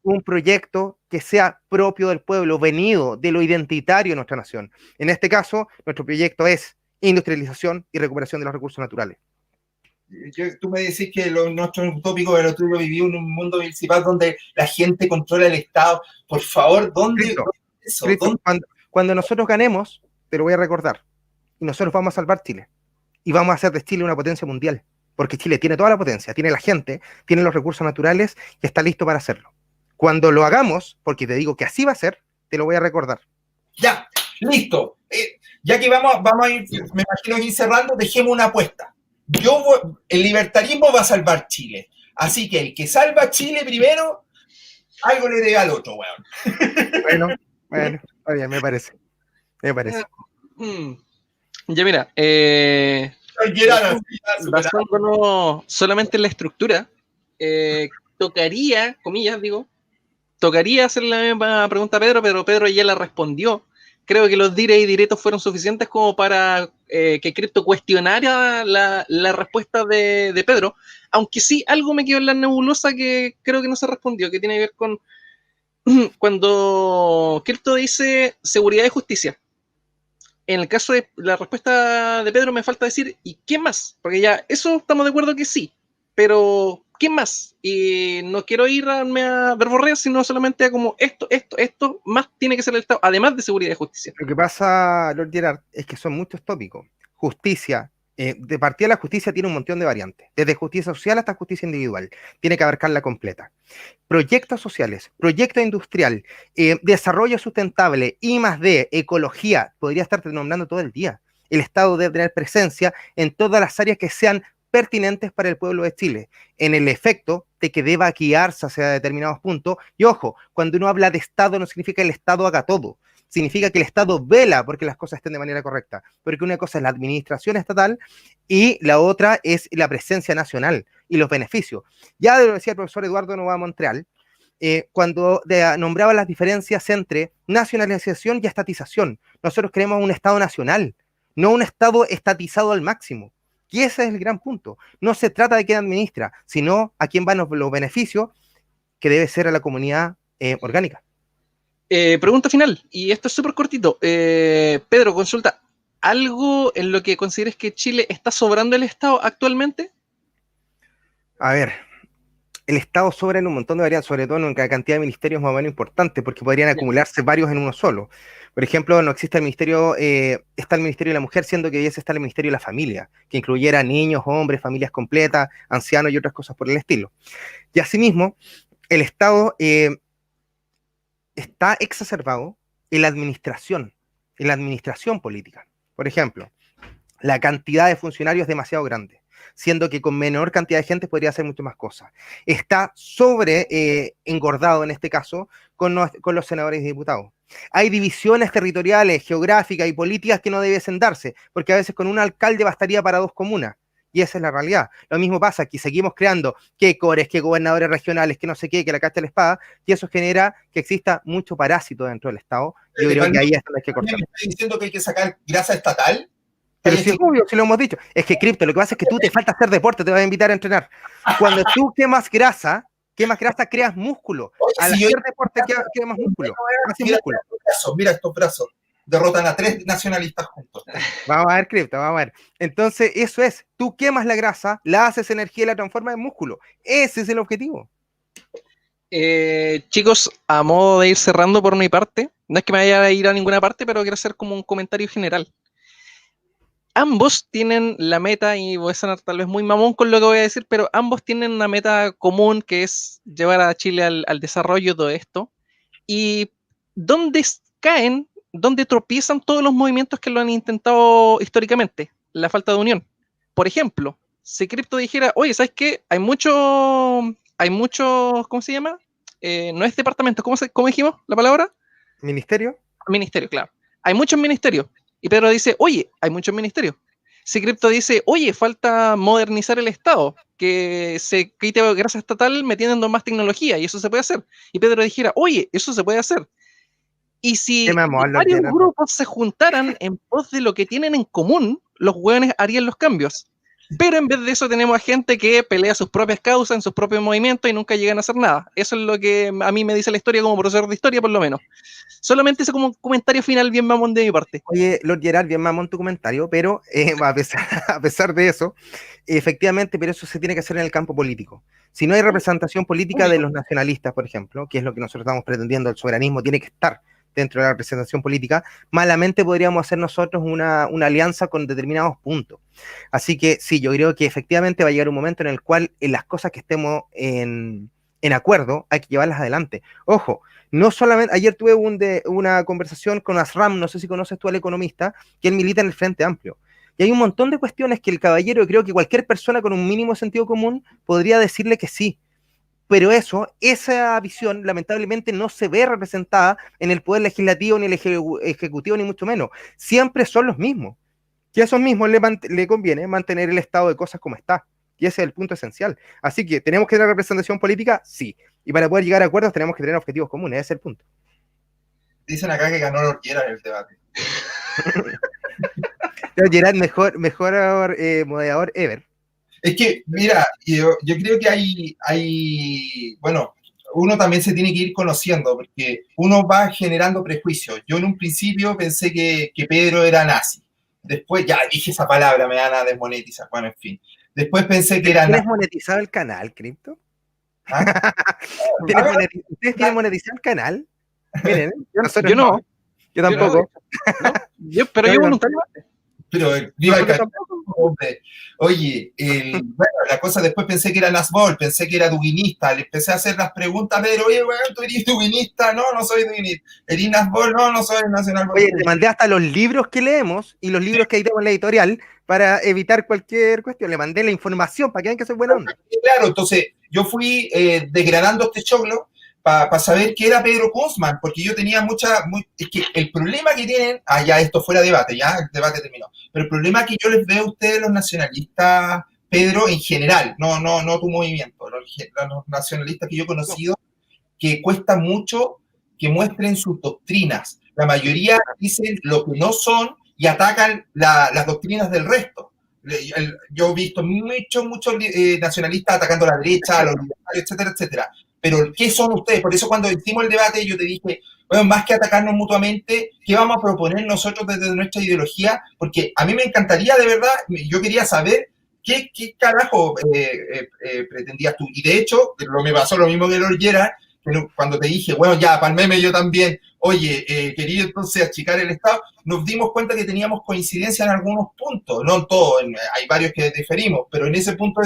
un proyecto que sea propio del pueblo, venido de lo identitario de nuestra nación. En este caso, nuestro proyecto es industrialización y recuperación de los recursos naturales. Tú me decís que nuestro utópico, pero tú lo viví en un mundo municipal donde la gente controla el Estado. Por favor, ¿dónde? ¿Dónde? Cuando nosotros ganemos, te lo voy a recordar, y nosotros vamos a salvar Chile, y vamos a hacer de Chile una potencia mundial. Porque Chile tiene toda la potencia, tiene la gente, tiene los recursos naturales y está listo para hacerlo. Cuando lo hagamos, porque te digo que así va a ser, te lo voy a recordar. Ya, listo. Ya que vamos a ir, me imagino ir cerrando, dejemos una apuesta. El libertarismo va a salvar Chile. Así que el que salva Chile primero, algo le debe al otro, weón. Bueno, está bien, me parece. Ya mira, basándonos solamente en la estructura, tocaría hacerle la misma pregunta a Pedro, pero Pedro ya la respondió. Creo que los dire y diretos fueron suficientes como para que Cripto cuestionara la respuesta de Pedro, aunque sí algo me quedó en la nebulosa que creo que no se respondió, que tiene que ver con cuando Cripto dice seguridad y justicia. En el caso de la respuesta de Pedro me falta decir, ¿y qué más? Porque ya, eso estamos de acuerdo que sí, pero ¿qué más? Y no quiero irme a verborrear, sino solamente a como esto más tiene que ser el Estado, además de seguridad y justicia. Lo que pasa, Lord Gerard, es que son muchos tópicos. Justicia, de partida la justicia tiene un montón de variantes, desde justicia social hasta justicia individual, tiene que abarcarla completa. Proyectos sociales, proyecto industrial, desarrollo sustentable, I+D, ecología, podría estarte nombrando todo el día. El Estado debe tener presencia en todas las áreas que sean pertinentes para el pueblo de Chile, en el efecto de que deba guiarse hacia determinados puntos. Y ojo, cuando uno habla de Estado no significa que el Estado haga todo, significa que el Estado vela porque las cosas estén de manera correcta, porque una cosa es la administración estatal y la otra es la presencia nacional y los beneficios. Ya lo decía el profesor Eduardo Nova Montreal, cuando nombraba las diferencias entre nacionalización y estatización. Nosotros queremos un Estado nacional, no un Estado estatizado al máximo. Y ese es el gran punto. No se trata de quién administra, sino a quién van los beneficios, que debe ser a la comunidad orgánica. Pregunta final, y esto es súper cortito. Pedro, consulta, ¿algo en lo que consideres que Chile está sobrando el Estado actualmente? A ver, el Estado sobra en un montón de variantes, sobre todo en una cantidad de ministerios más o menos importantes, porque podrían acumularse varios en uno solo. Por ejemplo, no existe el ministerio, está el Ministerio de la Mujer, siendo que debiese estar el Ministerio de la Familia, que incluyera niños, hombres, familias completas, ancianos y otras cosas por el estilo. Y asimismo, el Estado está exacerbado en la administración política. Por ejemplo, la cantidad de funcionarios es demasiado grande, siendo que con menor cantidad de gente podría hacer mucho más cosas. Está engordado en este caso con los senadores y diputados. Hay divisiones territoriales, geográficas y políticas que no debiesen darse, porque a veces con un alcalde bastaría para 2 comunas. Y esa es la realidad. Lo mismo pasa aquí, seguimos creando que cores, que gobernadores regionales, que no sé qué, que la casta de la espada, y eso genera que exista mucho parásito dentro del Estado. Yo creo que ahí es donde hay que cortar. ¿Me estás diciendo que hay que sacar grasa estatal? Pero si es obvio, si lo hemos dicho. Es que, Cripto, lo que pasa es que tú te falta hacer deporte, te vas a invitar a entrenar. Cuando tú quemas grasa, creas músculo. Oye, Al si yo- hacer deporte queda más músculo. Hace Mira músculo. mira estos brazos. Derrotan a 3 nacionalistas juntos. Vamos a ver, Cripto, vamos a ver. Entonces, eso es. Tú quemas la grasa, la haces energía y la transformas en músculo. Ese es el objetivo. Chicos, a modo de ir cerrando por mi parte, no es que me vaya a ir a ninguna parte, pero quiero hacer como un comentario general. Ambos tienen la meta, y voy a sonar tal vez muy mamón con lo que voy a decir, pero ambos tienen una meta común, que es llevar a Chile al desarrollo de todo esto. Y ¿dónde caen, dónde tropiezan todos los movimientos que lo han intentado históricamente? La falta de unión. Por ejemplo, si Crypto dijera, oye, ¿sabes qué? Hay muchos, ¿cómo se llama? No es departamento, ¿cómo dijimos la palabra? ¿Ministerio? Ministerio, claro. Hay muchos ministerios. Y Pedro dice, oye, hay muchos ministerios. Si Crypto dice, oye, falta modernizar el Estado, que se quite grasa estatal metiendo más tecnología, y eso se puede hacer. Y Pedro dijera, oye, eso se puede hacer. Y si varios grupos se juntaran en pos de lo que tienen en común, los hueones harían los cambios. Pero en vez de eso tenemos a gente que pelea sus propias causas en sus propios movimientos y nunca llegan a hacer nada. Eso es lo que a mí me dice la historia como profesor de historia, por lo menos. Solamente ese como un comentario final bien mamón de mi parte. Oye, Lord Gerard, bien mamón tu comentario, pero a pesar de eso, efectivamente, pero eso se tiene que hacer en el campo político. Si no hay representación política de los nacionalistas, por ejemplo, que es lo que nosotros estamos pretendiendo, el soberanismo tiene que estar dentro de la representación política, malamente podríamos hacer nosotros una alianza con determinados puntos. Así que sí, yo creo que efectivamente va a llegar un momento en el cual en las cosas que estemos en acuerdo hay que llevarlas adelante. Ojo, no solamente, ayer tuve una conversación con Asram, no sé si conoces tú al economista, que él milita en el Frente Amplio. Y hay un montón de cuestiones que el caballero, creo que cualquier persona con un mínimo sentido común podría decirle que sí. Pero esa visión lamentablemente no se ve representada en el poder legislativo, ni el ejecutivo, ni mucho menos. Siempre son los mismos. Y a esos mismos le conviene mantener el estado de cosas como está. Y ese es el punto esencial. Así que, ¿tenemos que tener representación política? Sí. Y para poder llegar a acuerdos tenemos que tener objetivos comunes. Ese es el punto. Dicen acá que ganó Lord Gerard el debate. Lord Gerard, mejor moderador ever. Es que, mira, yo creo que bueno, uno también se tiene que ir conociendo, porque uno va generando prejuicios. Yo en un principio pensé que Pedro era nazi. Después, ya dije esa palabra, me van a desmonetizar. Bueno, en fin. Después pensé que era nazi. ¿Tienes monetizado el canal, Crypto? ¿Ah? ¿Ustedes tienen monetizado el canal? Miren, yo no. Yo tampoco. Pero yo voluntariamente. Pero viva el canal. Oye, bueno, la cosa, después pensé que era Nasbol, pensé que era duguinista, le empecé a hacer las preguntas, pero oye, bueno, ¿tú eres duguinista? No, no soy duguinista. ¿Eres Nasbol? No, no soy nacional. Oye, te mandé hasta los libros que leemos y los libros que hay en la editorial para evitar cualquier cuestión. Le mandé la información para que vean que soy buena onda. Claro, entonces yo fui desgranando este choclo para saber qué era Pedro Kunzman, porque yo tenía es que el problema que tienen, ya esto fuera debate, ya el debate terminó, pero el problema que yo les veo a ustedes, los nacionalistas, Pedro, en general, no tu movimiento, los nacionalistas que yo he conocido, que cuesta mucho que muestren sus doctrinas. La mayoría dicen lo que no son y atacan las doctrinas del resto. Yo he visto muchos nacionalistas atacando a la derecha, a los libertarios, etcétera, etcétera. Pero, ¿qué son ustedes? Por eso cuando hicimos el debate yo te dije, bueno, más que atacarnos mutuamente, ¿qué vamos a proponer nosotros desde nuestra ideología? Porque a mí me encantaría, de verdad, yo quería saber qué carajo pretendías tú. Y de hecho, me pasó lo mismo que Lord Gerard, cuando te dije, bueno, ya, palmeme yo también, oye, quería entonces achicar el Estado, nos dimos cuenta que teníamos coincidencia en algunos puntos, no en todos, hay varios que diferimos, pero en ese punto,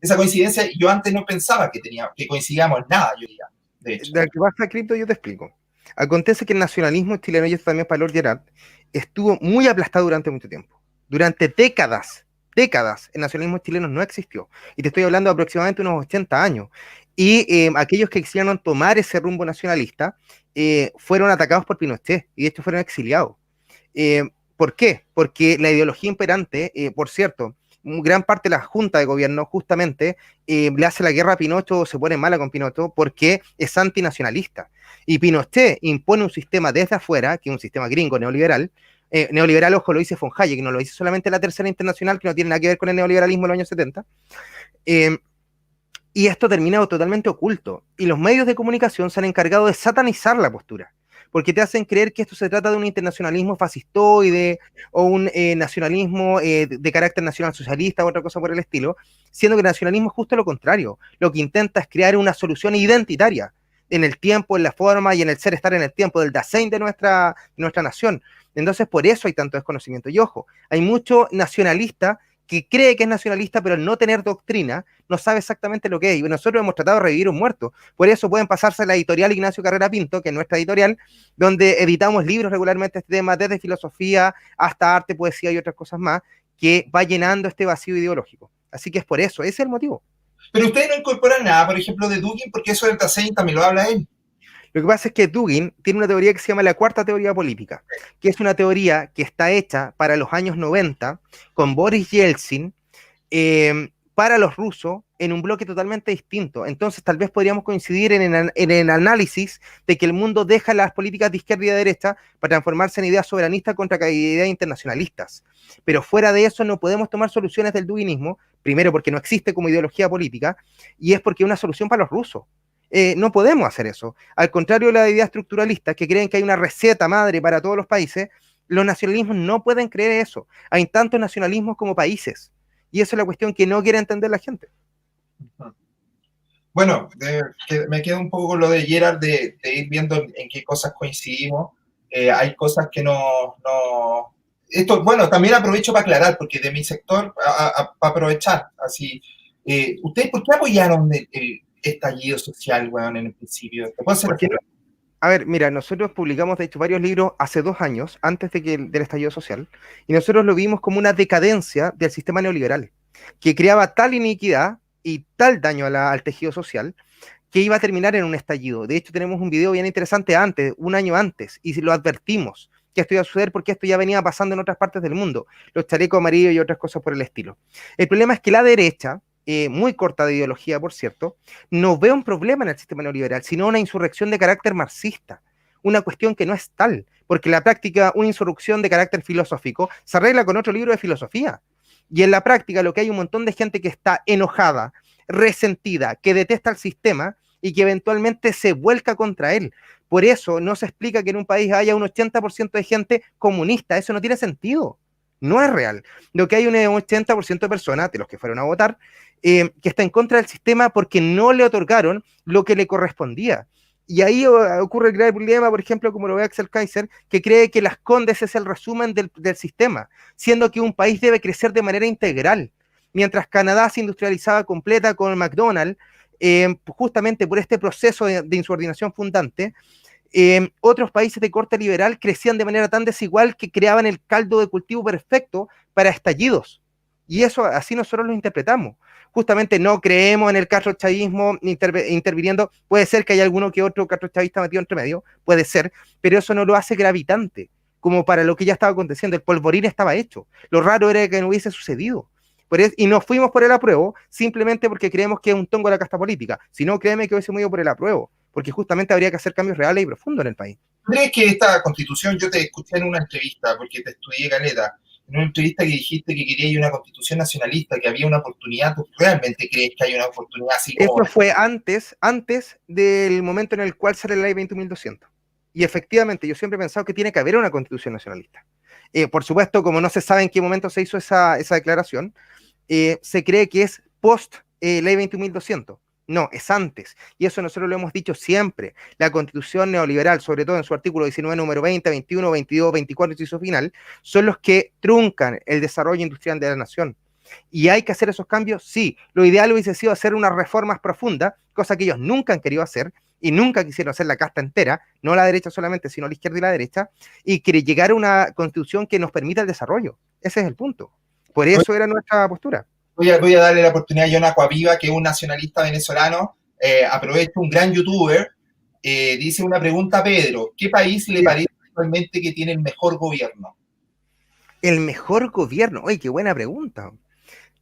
esa coincidencia, yo antes no pensaba que coincidíamos en nada, yo diría, de hecho. De que pasa, Cripto, yo te explico. Acontece que el nacionalismo chileno, y esto también para Lord Gerard, estuvo muy aplastado durante mucho tiempo. Durante décadas, el nacionalismo chileno no existió. Y te estoy hablando de aproximadamente unos 80 años. Y aquellos que quisieron tomar ese rumbo nacionalista fueron atacados por Pinochet y de hecho fueron exiliados. ¿Por qué? Porque la ideología imperante, por cierto, gran parte de la junta de gobierno justamente le hace la guerra a Pinochet o se pone mala con Pinochet porque es antinacionalista. Y Pinochet impone un sistema desde afuera, que es un sistema gringo neoliberal. Neoliberal, ojo, lo dice von Hayek, no lo dice solamente la Tercera Internacional, que no tiene nada que ver con el neoliberalismo de los años 70. Y esto termina totalmente oculto. Y los medios de comunicación se han encargado de satanizar la postura, porque te hacen creer que esto se trata de un internacionalismo fascistoide o un nacionalismo de carácter nacional socialista o otra cosa por el estilo, siendo que el nacionalismo es justo lo contrario. Lo que intenta es crear una solución identitaria en el tiempo, en la forma y en el ser estar en el tiempo del Dasein de nuestra nación. Entonces, por eso hay tanto desconocimiento. Y ojo, hay mucho nacionalista que cree que es nacionalista, pero al no tener doctrina, no sabe exactamente lo que es. Y nosotros hemos tratado de revivir un muerto. Por eso pueden pasarse a la editorial Ignacio Carrera Pinto, que es nuestra editorial, donde editamos libros regularmente este tema, desde filosofía hasta arte, poesía y otras cosas más, que va llenando este vacío ideológico. Así que es por eso, ese es el motivo. Pero ustedes no incorporan nada, por ejemplo, de Dugin, porque eso del Dasein también lo habla él. Lo que pasa es que Dugin tiene una teoría que se llama la cuarta teoría política, que es una teoría que está hecha para los años 90 con Boris Yeltsin, para los rusos en un bloque totalmente distinto. Entonces tal vez podríamos coincidir en el análisis de que el mundo deja las políticas de izquierda y de derecha para transformarse en ideas soberanistas contra ideas internacionalistas. Pero fuera de eso no podemos tomar soluciones del duginismo, primero porque no existe como ideología política, y es porque es una solución para los rusos. No podemos hacer eso. Al contrario de la idea estructuralista, que creen que hay una receta madre para todos los países, los nacionalismos no pueden creer eso. Hay tantos nacionalismos como países. Y esa es la cuestión que no quiere entender la gente. Bueno, me quedo un poco con lo de Gerard de ir viendo en qué cosas coincidimos. Hay cosas que no... Esto, bueno, también aprovecho para aclarar, porque de mi sector, para aprovechar, así, ¿ustedes por qué apoyaron el estallido social, weón, en el principio? ¿Te puedo hacer a ver, mira, nosotros publicamos de hecho varios libros hace 2 años, antes del estallido social, y nosotros lo vimos como una decadencia del sistema neoliberal, que creaba tal iniquidad y tal daño al tejido social, que iba a terminar en un estallido. De hecho, tenemos un video bien interesante antes, un año antes, y lo advertimos, que esto iba a suceder porque esto ya venía pasando en otras partes del mundo, los chalecos amarillos y otras cosas por el estilo. El problema es que la derecha, muy corta de ideología, por cierto, no ve un problema en el sistema neoliberal, sino una insurrección de carácter marxista, una cuestión que no es tal, porque en la práctica una insurrección de carácter filosófico se arregla con otro libro de filosofía, y en la práctica lo que hay un montón de gente que está enojada, resentida, que detesta el sistema y que eventualmente se vuelca contra él. Por eso no se explica que en un país haya un 80% de gente comunista, eso no tiene sentido. No es real. Lo que hay un 80% de personas, de los que fueron a votar, que está en contra del sistema porque no le otorgaron lo que le correspondía. Y ahí ocurre el grave problema, por ejemplo, como lo ve Axel Kaiser, que cree que las Condes es el resumen del sistema, siendo que un país debe crecer de manera integral. Mientras Canadá se industrializaba completa con el McDonald's, justamente por este proceso de insubordinación fundante, otros países de corte liberal crecían de manera tan desigual que creaban el caldo de cultivo perfecto para estallidos. Y eso así nosotros lo interpretamos. Justamente no creemos en el castrochavismo interviniendo. Puede ser que haya alguno que otro castrochavista metido entre medio, puede ser, pero eso no lo hace gravitante, como para lo que ya estaba aconteciendo. El polvorín estaba hecho. Lo raro era que no hubiese sucedido. Y nos fuimos por el apruebo simplemente porque creemos que es un tongo de la casta política. Si no, créeme que hubiésemos ido por el apruebo, porque justamente habría que hacer cambios reales y profundos en el país. ¿Crees que esta constitución, yo te escuché en una entrevista, porque te estudié caleta, en una entrevista que dijiste que querías una constitución nacionalista, que había una oportunidad? ¿Tú realmente crees que hay una oportunidad así como...? Eso fue antes del momento en el cual sale la ley 21.200. Y efectivamente, yo siempre he pensado que tiene que haber una constitución nacionalista. Por supuesto, como no se sabe en qué momento se hizo esa declaración, se cree que es post ley 21.200. No, es antes. Y eso nosotros lo hemos dicho siempre. La constitución neoliberal, sobre todo en su artículo 19, número 20, 21, 22, 24 y su final, son los que truncan el desarrollo industrial de la nación. ¿Y hay que hacer esos cambios? Sí. Lo ideal hubiese sido hacer unas reformas profundas, cosa que ellos nunca han querido hacer y nunca quisieron hacer la casta entera, no la derecha solamente, sino la izquierda y la derecha, y que llegar a una constitución que nos permita el desarrollo. Ese es el punto. Por eso era nuestra postura. Voy a darle la oportunidad a John Acquaviva, que es un nacionalista venezolano, aprovecho, un gran youtuber, dice una pregunta a Pedro, ¿qué país le parece actualmente que tiene el mejor gobierno? El mejor gobierno, oye, qué buena pregunta.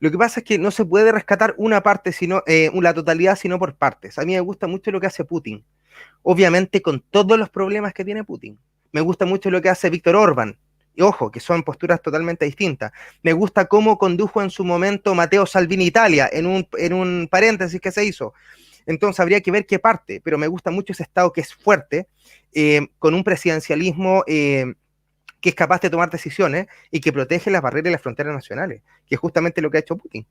Lo que pasa es que no se puede rescatar una parte, sino la totalidad, sino por partes. A mí me gusta mucho lo que hace Putin, obviamente con todos los problemas que tiene Putin. Me gusta mucho lo que hace Víctor Orbán, y ojo, que son posturas totalmente distintas. Me gusta cómo condujo en su momento Matteo Salvini Italia, en un paréntesis que se hizo. Entonces habría que ver qué parte, pero me gusta mucho ese Estado que es fuerte, con un presidencialismo que es capaz de tomar decisiones y que protege las barreras y las fronteras nacionales, que es justamente lo que ha hecho Putin.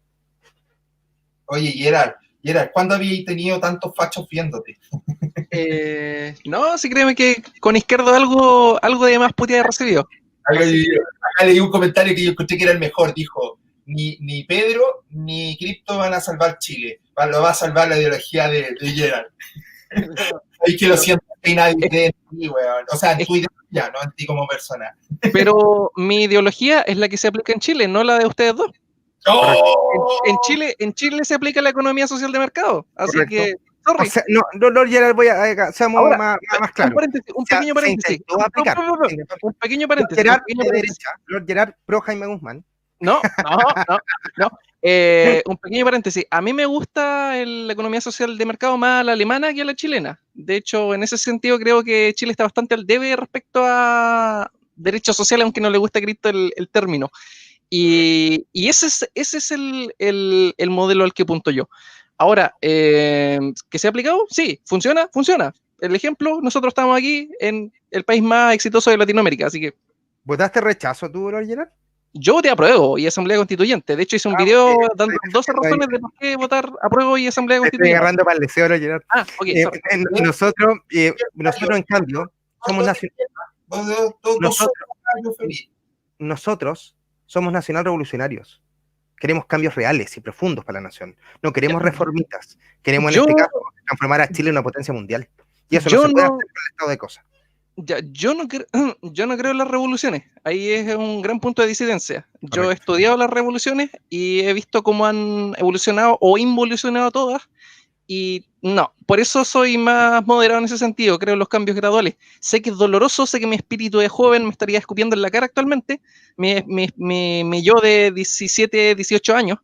Oye, Gerard, ¿cuándo habías tenido tantos fachos viéndote? No, sí, créeme que con Izquierdo algo de más puteada he recibido. Acá leí un comentario que yo escuché que era el mejor, dijo, ni Pedro ni Cripto van a salvar Chile, lo va a salvar la ideología de Gerard. Es que lo siento, que nadie cree en ti, weón. O sea, en tu ideología, no en ti como persona. Pero mi ideología es la que se aplica en Chile, no la de ustedes dos. ¡Oh! En Chile se aplica la economía social de mercado, así Correcto. que, sorry. O sea, no, Gerard, seamos Ahora, más claros. Un pequeño paréntesis. Un pequeño paréntesis. Lord Gerard pro Jaime Guzmán. No. Un pequeño paréntesis. A mí me gusta la economía social de mercado más la alemana que la chilena. De hecho, en ese sentido creo que Chile está bastante al debe respecto a derechos sociales, aunque no le gusta a Cristo el término. Y ese es el modelo al que apunto yo. Ahora, ¿que se ha aplicado? Sí, funciona. El ejemplo, nosotros estamos aquí en el país más exitoso de Latinoamérica, así que... ¿Votaste rechazo tú, Lord Gerard? Yo te apruebo y Asamblea Constituyente. De hecho, hice un video dando 12 razones de por qué votar apruebo y Asamblea Constituyente. Estoy agarrando para el deseo, Lord Gerard. Ok. Nosotros, en cambio, somos nosotros somos nacional revolucionarios. Queremos cambios reales y profundos para la nación. No queremos reformitas. Queremos, en este caso, transformar a Chile en una potencia mundial. Y eso no se puede hacer con el estado de cosas. Yo no creo en las revoluciones. Ahí es un gran punto de disidencia. Yo he estudiado las revoluciones y he visto cómo han evolucionado o involucionado todas. Y no, por eso soy más moderado en ese sentido. Creo en los cambios graduales. Sé que es doloroso, sé que mi espíritu de joven me estaría escupiendo en la cara actualmente. Mi yo de 17, 18 años.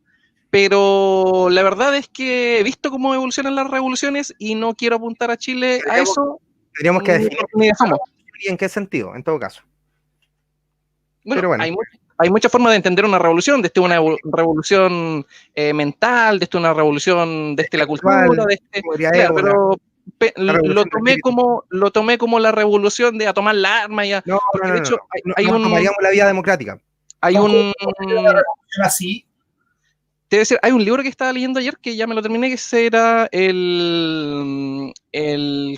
Pero la verdad es que he visto cómo evolucionan las revoluciones y no quiero apuntar a Chile a eso. Tendríamos que definir en qué sentido, en todo caso. Bueno. Hay muchas formas de entender una revolución, desde una revolución mental, desde una revolución desde la cultura, claro, pero lo tomé como la revolución de a tomar la arma. Porque de hecho tomaríamos la vía democrática. Hay un... así. Debe ser, hay un libro que estaba leyendo ayer que ya me lo terminé, que era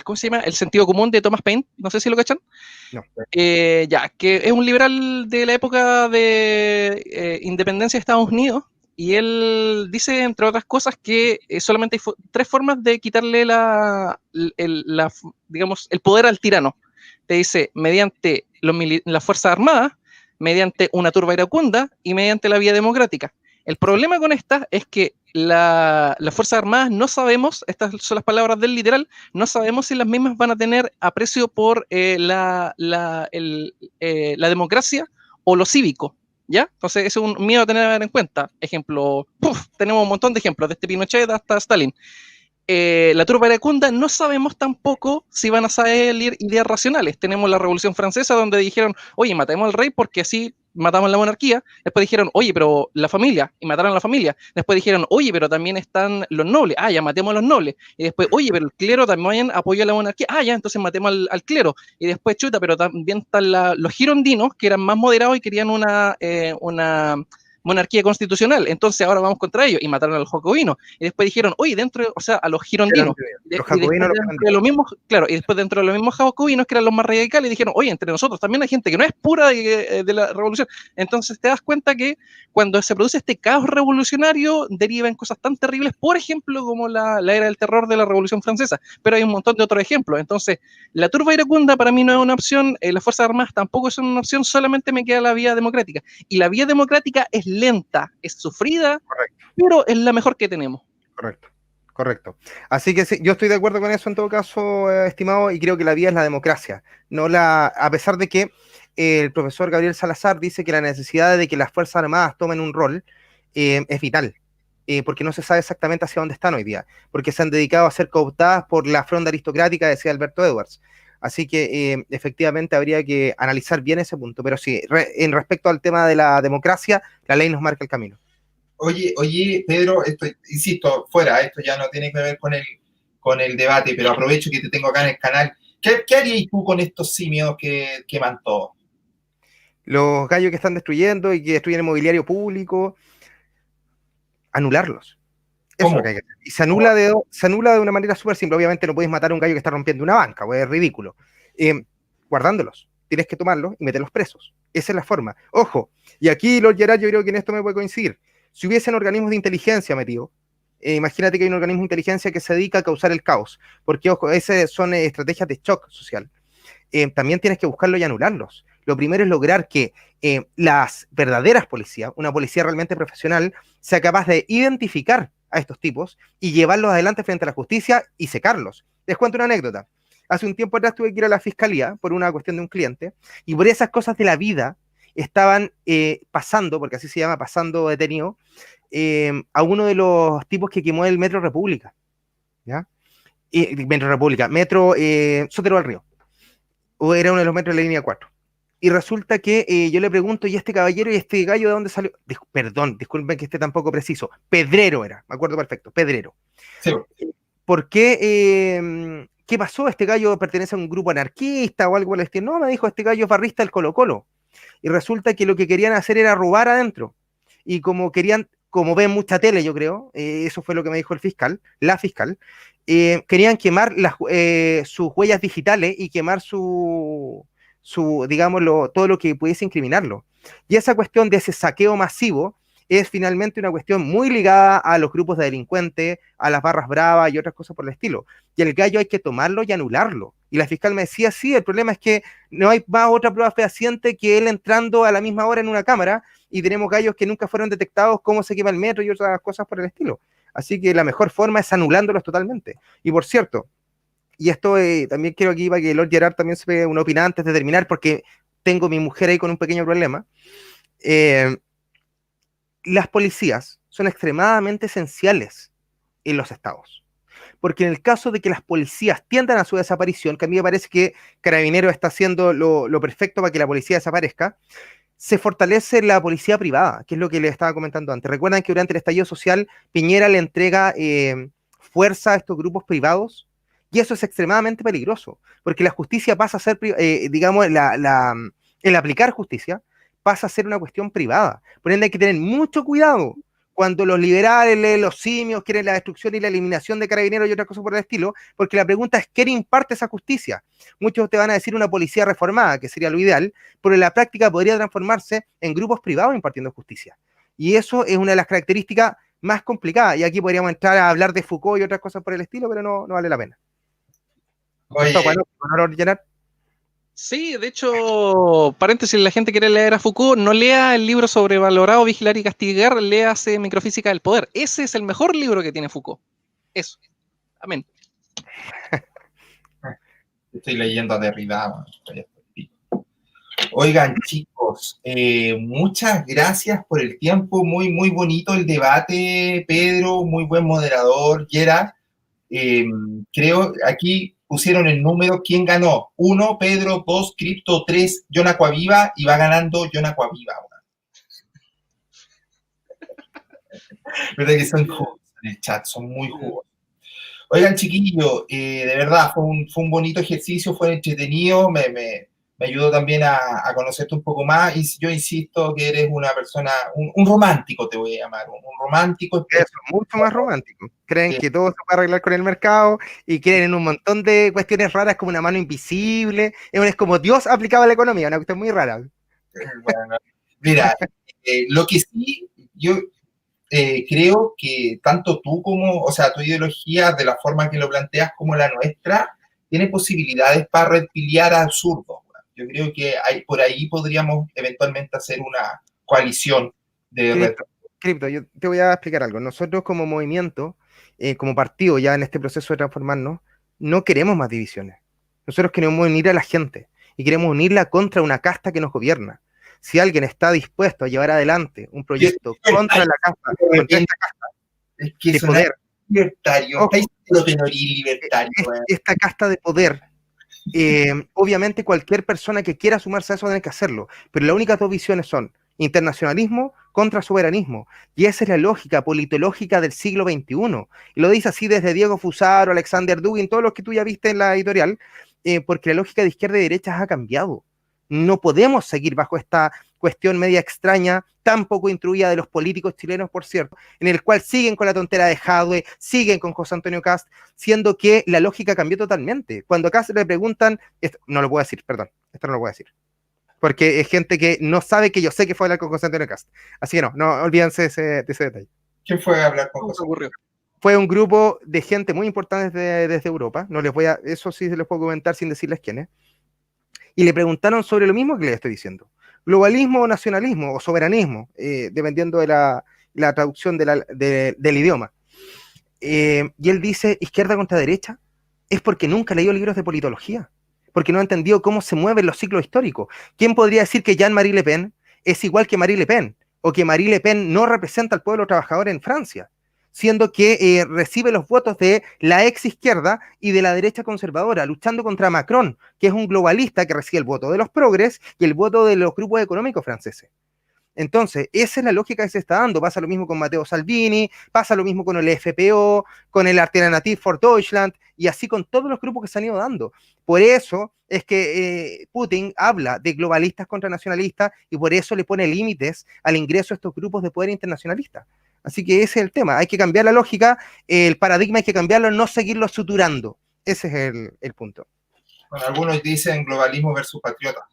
¿cómo se llama? El sentido común de Thomas Paine, no sé si lo cachan. No. Que es un liberal de la época de independencia de Estados Unidos, y él dice, entre otras cosas, que solamente hay 3 formas de quitarle digamos, el poder al tirano. Te dice, mediante las Fuerzas Armadas, mediante una turba iracunda y mediante la vía democrática. El problema con esta es que las Fuerzas Armadas no sabemos, estas son las palabras del literal, no sabemos si las mismas van a tener aprecio por la democracia o lo cívico, ¿ya? Entonces, ese es un miedo a tener en cuenta. Ejemplo, tenemos un montón de ejemplos, desde Pinochet hasta Stalin. La turba iracunda no sabemos tampoco si van a salir ideas racionales. Tenemos la Revolución Francesa, donde dijeron, oye, matemos al rey porque así matamos la monarquía. Después dijeron, oye, pero la familia, y mataron a la familia. Después dijeron, oye, pero también están los nobles. Ya matemos a los nobles. Y después, oye, pero el clero también apoyó a la monarquía. Ya, entonces matemos al clero. Y después, chuta, pero también están los girondinos, que eran más moderados y querían una monarquía constitucional, entonces ahora vamos contra ellos, y mataron a los jacobinos, y después dijeron, oye, a los girondinos, los jacobinos, y después dentro de los mismos jacobinos, que eran los más radicales, dijeron, oye, entre nosotros también hay gente que no es pura de la revolución. Entonces te das cuenta que cuando se produce este caos revolucionario, deriva en cosas tan terribles, por ejemplo, como la era del terror de la Revolución Francesa, pero hay un montón de otros ejemplos. Entonces, la turba iracunda para mí no es una opción, las Fuerzas Armadas tampoco es una opción, solamente me queda la vía democrática, y la vía democrática es lenta, es sufrida, correcto, pero es la mejor que tenemos. Correcto. Correcto. Así que sí, yo estoy de acuerdo con eso en todo caso, estimado, y creo que la vía es la democracia. A pesar de que el profesor Gabriel Salazar dice que la necesidad de que las Fuerzas Armadas tomen un rol es vital, porque no se sabe exactamente hacia dónde están hoy día, porque se han dedicado a ser cooptadas por la fronda aristocrática, decía Alberto Edwards. Así que efectivamente habría que analizar bien ese punto, pero sí, en respecto al tema de la democracia, la ley nos marca el camino. Oye, Pedro, esto, insisto, fuera, esto ya no tiene que ver con el debate, pero aprovecho que te tengo acá en el canal. ¿Qué harías tú con estos simios que queman todo? Los gallos que están destruyendo y que destruyen el mobiliario público, anularlos. Eso es lo que hay ¿Cómo? que hacer. Y se anula de una manera súper simple. Obviamente no puedes matar a un gallo que está rompiendo una banca, pues es ridículo. Guardándolos. Tienes que tomarlos y meterlos presos. Esa es la forma. Ojo, y aquí, Lord Gerard, yo creo que en esto me puede coincidir. Si hubiesen organismos de inteligencia metido, imagínate que hay un organismo de inteligencia que se dedica a causar el caos, porque, ojo, esas son estrategias de shock social. También tienes que buscarlo y anularlos. Lo primero es lograr que las verdaderas policías, una policía realmente profesional, sea capaz de identificar a estos tipos y llevarlos adelante frente a la justicia y secarlos. Les cuento una anécdota. Hace un tiempo atrás tuve que ir a la fiscalía por una cuestión de un cliente y por esas cosas de la vida estaban pasando, porque así se llama, pasando detenido, a uno de los tipos que quemó el Metro República. ¿Ya? Metro República, Metro Sotero del Río. O era uno de los metros de la línea 4. Y resulta que yo le pregunto, ¿y este caballero y este gallo de dónde salió? Perdón, disculpen que esté tan poco preciso. Pedrero era, me acuerdo perfecto, Pedrero. Sí. ¿Por qué? ¿Qué pasó? ¿Este gallo pertenece a un grupo anarquista o algo por el estilo? No, me dijo, este gallo es barrista del Colo-Colo. Y resulta que lo que querían hacer era robar adentro. Y como ven mucha tele, yo creo, eso fue lo que me dijo el fiscal, la fiscal, querían quemar sus huellas digitales y quemar digámoslo, todo lo que pudiese incriminarlo. Y esa cuestión de ese saqueo masivo es finalmente una cuestión muy ligada a los grupos de delincuentes, a las barras bravas y otras cosas por el estilo. Y el gallo hay que tomarlo y anularlo. Y la fiscal me decía, sí, el problema es que no hay más otra prueba fehaciente que él entrando a la misma hora en una cámara y tenemos gallos que nunca fueron detectados, cómo se quema el metro y otras cosas por el estilo. Así que la mejor forma es anulándolos totalmente. Y por cierto, y esto también quiero aquí para que Lord Gerard también se pegue una opinión antes de terminar, porque tengo a mi mujer ahí con un pequeño problema. Las policías son extremadamente esenciales en los estados. Porque en el caso de que las policías tiendan a su desaparición, que a mí me parece que Carabineros está haciendo lo perfecto para que la policía desaparezca, se fortalece la policía privada, que es lo que les estaba comentando antes. Recuerdan que durante el estallido social Piñera le entrega fuerza a estos grupos privados y eso es extremadamente peligroso, porque la justicia pasa a ser, digamos, el aplicar justicia pasa a ser una cuestión privada. Por ende hay que tener mucho cuidado cuando los liberales, los simios quieren la destrucción y la eliminación de Carabineros y otras cosas por el estilo, porque la pregunta es, ¿quién imparte esa justicia? Muchos te van a decir una policía reformada, que sería lo ideal, pero en la práctica podría transformarse en grupos privados impartiendo justicia. Y eso es una de las características más complicadas. Y aquí podríamos entrar a hablar de Foucault y otras cosas por el estilo, pero no vale la pena. Oye, Sí, de hecho, paréntesis, la gente quiere leer a Foucault, no lea el libro Sobrevalorado, Vigilar y Castigar, léase Microfísica del Poder. Ese es el mejor libro que tiene Foucault. Eso. Amén. estoy leyendo a Derrida. Oigan, chicos, muchas gracias por el tiempo. Muy, muy bonito el debate, Pedro, muy buen moderador, Gerard. Creo aquí pusieron el número, ¿quién ganó? 1, Pedro, 2, Cripto, 3, John Aquaviva, y va ganando John Aquaviva. ¿Verdad que son jugosos en el chat? Son muy jugosos. Oigan, chiquillos, de verdad, fue un bonito ejercicio, fue entretenido, me ayudó también a conocerte un poco más, y yo insisto que eres una persona, un romántico te voy a llamar, un romántico. Eso, mucho más romántico. Creen que todo se puede arreglar con el mercado y creen en un montón de cuestiones raras como una mano invisible. Es como Dios aplicaba a la economía, una cuestión muy rara. Bueno, mira, lo que sí, yo creo que tanto tú como, o sea, tu ideología, de la forma que lo planteas como la nuestra, tiene posibilidades para reptiliar a absurdos. Yo creo que por ahí podríamos eventualmente hacer una coalición de... Cripto, yo te voy a explicar algo. Nosotros como movimiento como partido ya en este proceso de transformarnos, no queremos más divisiones. Nosotros queremos unir a la gente y queremos unirla contra una casta que nos gobierna. Si alguien está dispuesto a llevar adelante un proyecto contra la casta, contra esta casta es que de poder, libertario, libertario, esta casta de poder, obviamente cualquier persona que quiera sumarse a eso tiene que hacerlo, pero las únicas dos visiones son internacionalismo contra soberanismo, y esa es la lógica politológica del siglo XXI, y lo dice así desde Diego Fusaro, Alexander Dugin, todos los que tú ya viste en la editorial, porque la lógica de izquierda y derecha ha cambiado. No podemos seguir bajo esta cuestión media extraña, tan poco instruida de los políticos chilenos, por cierto, en el cual siguen con la tontera de Jadwe, siguen con José Antonio Kast, siendo que la lógica cambió totalmente. Cuando acá se le preguntan, no lo puedo decir, perdón, esto no lo voy a decir, porque es gente que no sabe que yo sé que fue a hablar con José Antonio Kast, así que no olvídense de ese detalle. ¿Quién fue a hablar con José? Fue un grupo de gente muy importante desde Europa, no les voy a, eso sí se les puedo comentar sin decirles quiénes, y le preguntaron sobre lo mismo que les estoy diciendo. Globalismo o nacionalismo o soberanismo, dependiendo de la traducción del idioma. Y él dice, izquierda contra derecha, es porque nunca leyó libros de politología, porque no ha entendido cómo se mueven los ciclos históricos. ¿Quién podría decir que Jean-Marie Le Pen es igual que Marie Le Pen? O que Marie Le Pen no representa al pueblo trabajador en Francia, siendo que recibe los votos de la ex izquierda y de la derecha conservadora, luchando contra Macron, que es un globalista que recibe el voto de los progres y el voto de los grupos económicos franceses. Entonces, esa es la lógica que se está dando. Pasa lo mismo con Matteo Salvini, pasa lo mismo con el FPO, con el Alternative for Deutschland, y así con todos los grupos que se han ido dando. Por eso es que Putin habla de globalistas contra nacionalistas, y por eso le pone límites al ingreso a estos grupos de poder internacionalistas. Así que ese es el tema, hay que cambiar la lógica, el paradigma hay que cambiarlo, no seguirlo suturando. Ese es el punto. Bueno, algunos dicen globalismo versus patriota.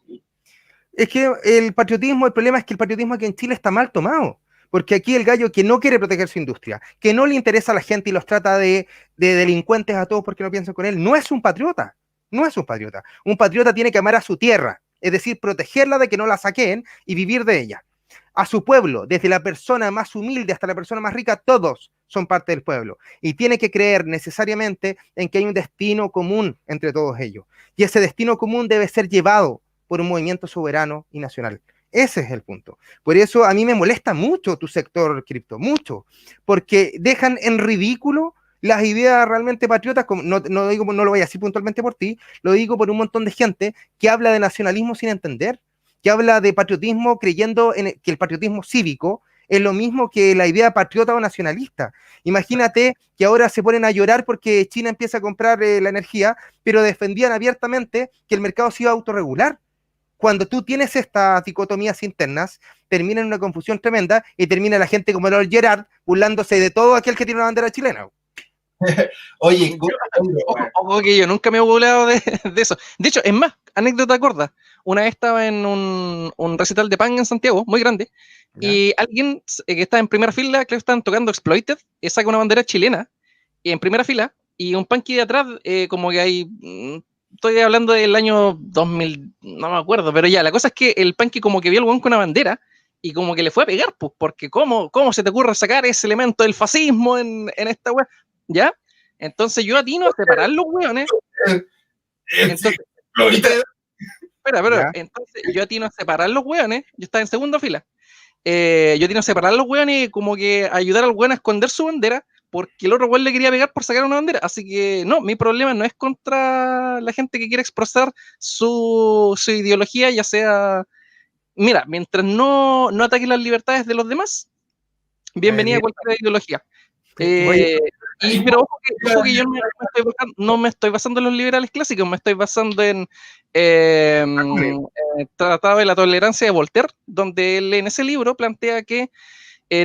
Es que el problema es que el patriotismo aquí en Chile está mal tomado, porque aquí el gallo que no quiere proteger su industria, que no le interesa a la gente y los trata de delincuentes a todos porque no piensan con él, no es un patriota, no es un patriota. Un patriota tiene que amar a su tierra, es decir, protegerla de que no la saquen y vivir de ella. A su pueblo, desde la persona más humilde hasta la persona más rica, todos son parte del pueblo. Y tiene que creer necesariamente en que hay un destino común entre todos ellos. Y ese destino común debe ser llevado por un movimiento soberano y nacional. Ese es el punto. Por eso a mí me molesta mucho tu sector cripto, mucho, porque dejan en ridículo las ideas realmente patriotas, no lo voy a decir puntualmente por ti, lo digo por un montón de gente que habla de nacionalismo sin entender, que habla de patriotismo creyendo que el patriotismo cívico es lo mismo que la idea patriota o nacionalista. Imagínate que ahora se ponen a llorar porque China empieza a comprar la energía, pero defendían abiertamente que el mercado se iba a autorregular. Cuando tú tienes estas dicotomías internas, termina en una confusión tremenda y termina la gente como Lord Gerard burlándose de todo aquel que tiene una bandera chilena. Oye, ojo que yo nunca me he burlado de eso. De hecho, es más, anécdota corta. Una vez estaba en un recital de punk en Santiago, muy grande, ¿ya? Y alguien que estaba en primera fila, creo que estaban tocando Exploited, saca una bandera chilena y en primera fila, y un punky de atrás, como que hay... Estoy hablando del año 2000, no me acuerdo, pero ya, la cosa es que el punky como que vio al weón con una bandera y como que le fue a pegar, pues, porque ¿cómo se te ocurre sacar ese elemento del fascismo en esta weá? ¿Ya? Entonces yo atino a separar los weones. Entonces, espera, entonces yo atino a separar los weones, yo estaba en segunda fila. Yo atino a separar los weones y como que ayudar al weón a esconder su bandera, porque el otro weón le quería pegar por sacar una bandera. Así que no, mi problema no es contra la gente que quiere expresar su ideología, ya sea, mira, mientras no ataque las libertades de los demás, bienvenida a cualquier ideología. Pero ojo que yo no me estoy basando en los liberales clásicos, me estoy basando en Tratado de la Tolerancia de Voltaire, donde él en ese libro plantea que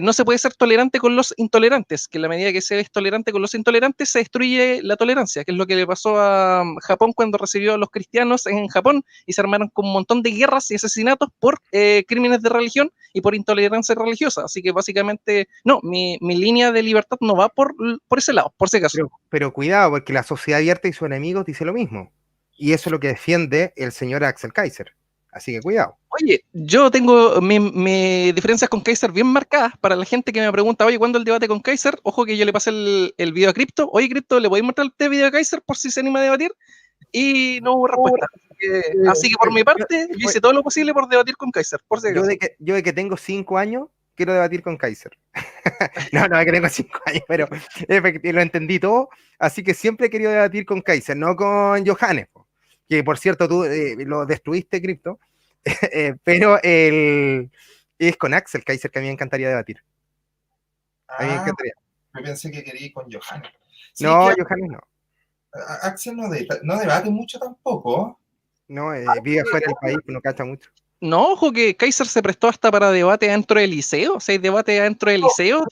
no se puede ser tolerante con los intolerantes, que en la medida que se es tolerante con los intolerantes se destruye la tolerancia, que es lo que le pasó a Japón cuando recibió a los cristianos en Japón y se armaron con un montón de guerras y asesinatos por crímenes de religión y por intolerancia religiosa. Así que básicamente, no, mi línea de libertad no va por ese lado, por si acaso. Pero cuidado, porque la sociedad abierta y sus enemigos dice lo mismo. Y eso es lo que defiende el señor Axel Kaiser. Así que cuidado. Oye, yo tengo mis diferencias con Kaiser bien marcadas. Para la gente que me pregunta, oye, ¿cuándo el debate con Kaiser? Ojo que yo le pasé el video a Crypto. Oye, Crypto, ¿le podéis mostrar este video a Kaiser por si se anima a debatir? Y no hubo respuesta. Así que por mi parte, yo hice todo lo posible por debatir con Kaiser, por si acaso. Yo de que tengo 5 años, quiero debatir con Kaiser. No, es que tengo 5 años, pero lo entendí todo. Así que siempre he querido debatir con Kaiser, no con Johannes, que por cierto tú lo destruiste, Crypto. Pero es con Axel Kaiser que a mí me encantaría debatir. A mí me encantaría. Yo pensé que quería ir con Johannes. Sí, No, Johannes no. Axel no debate mucho tampoco. No, vive fuera del país, no cacha mucho. No, ojo que Kaiser se prestó hasta para debate adentro del liceo. O sea, hay debate adentro del liceo.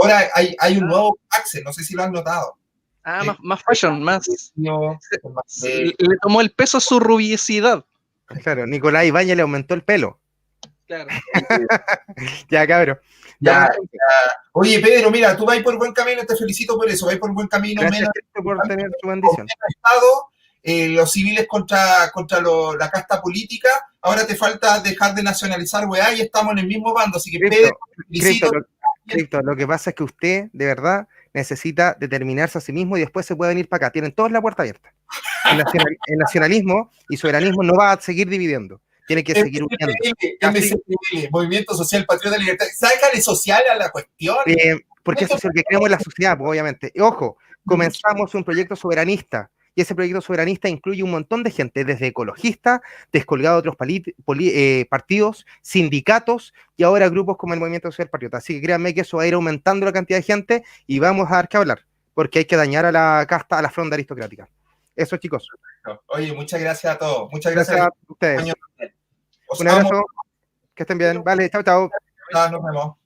Ahora hay un nuevo Axel, no sé si lo han notado. Más fashion, más. No, le tomó el peso a su rubicidad. Claro, Nicolás Ibañez le aumentó el pelo. Claro. Ya, cabrón. Ya. Oye, Pedro, mira, tú vas por buen camino, te felicito por eso, vas por buen camino. Gracias, Cristo, por tener tu bendición. Los civiles contra la casta política, ahora te falta dejar de nacionalizar weá y estamos en el mismo bando, así que Pedro, felicito. Cristo, lo que pasa es que usted, de verdad, necesita determinarse a sí mismo y después se puede venir para acá. Tienen todos la puerta abierta. El nacionalismo y soberanismo no va a seguir dividiendo. Tiene que seguir uniendo. Movimiento Social Patriota Libertad. Sácale social a la cuestión. Porque eso es lo que creemos en la sociedad, pues, obviamente. Y ojo, comenzamos un proyecto soberanista. Y ese proyecto soberanista incluye un montón de gente, desde ecologistas, descolgado de otros partidos, sindicatos y ahora grupos como el Movimiento Social Patriota. Así que créanme que eso va a ir aumentando la cantidad de gente y vamos a dar que hablar, porque hay que dañar a la casta, a la fronda aristocrática. Eso, chicos. Oye, muchas gracias a todos. Muchas gracias a ustedes. Un abrazo. Que estén bien. Vale, chao, chao. Nos vemos.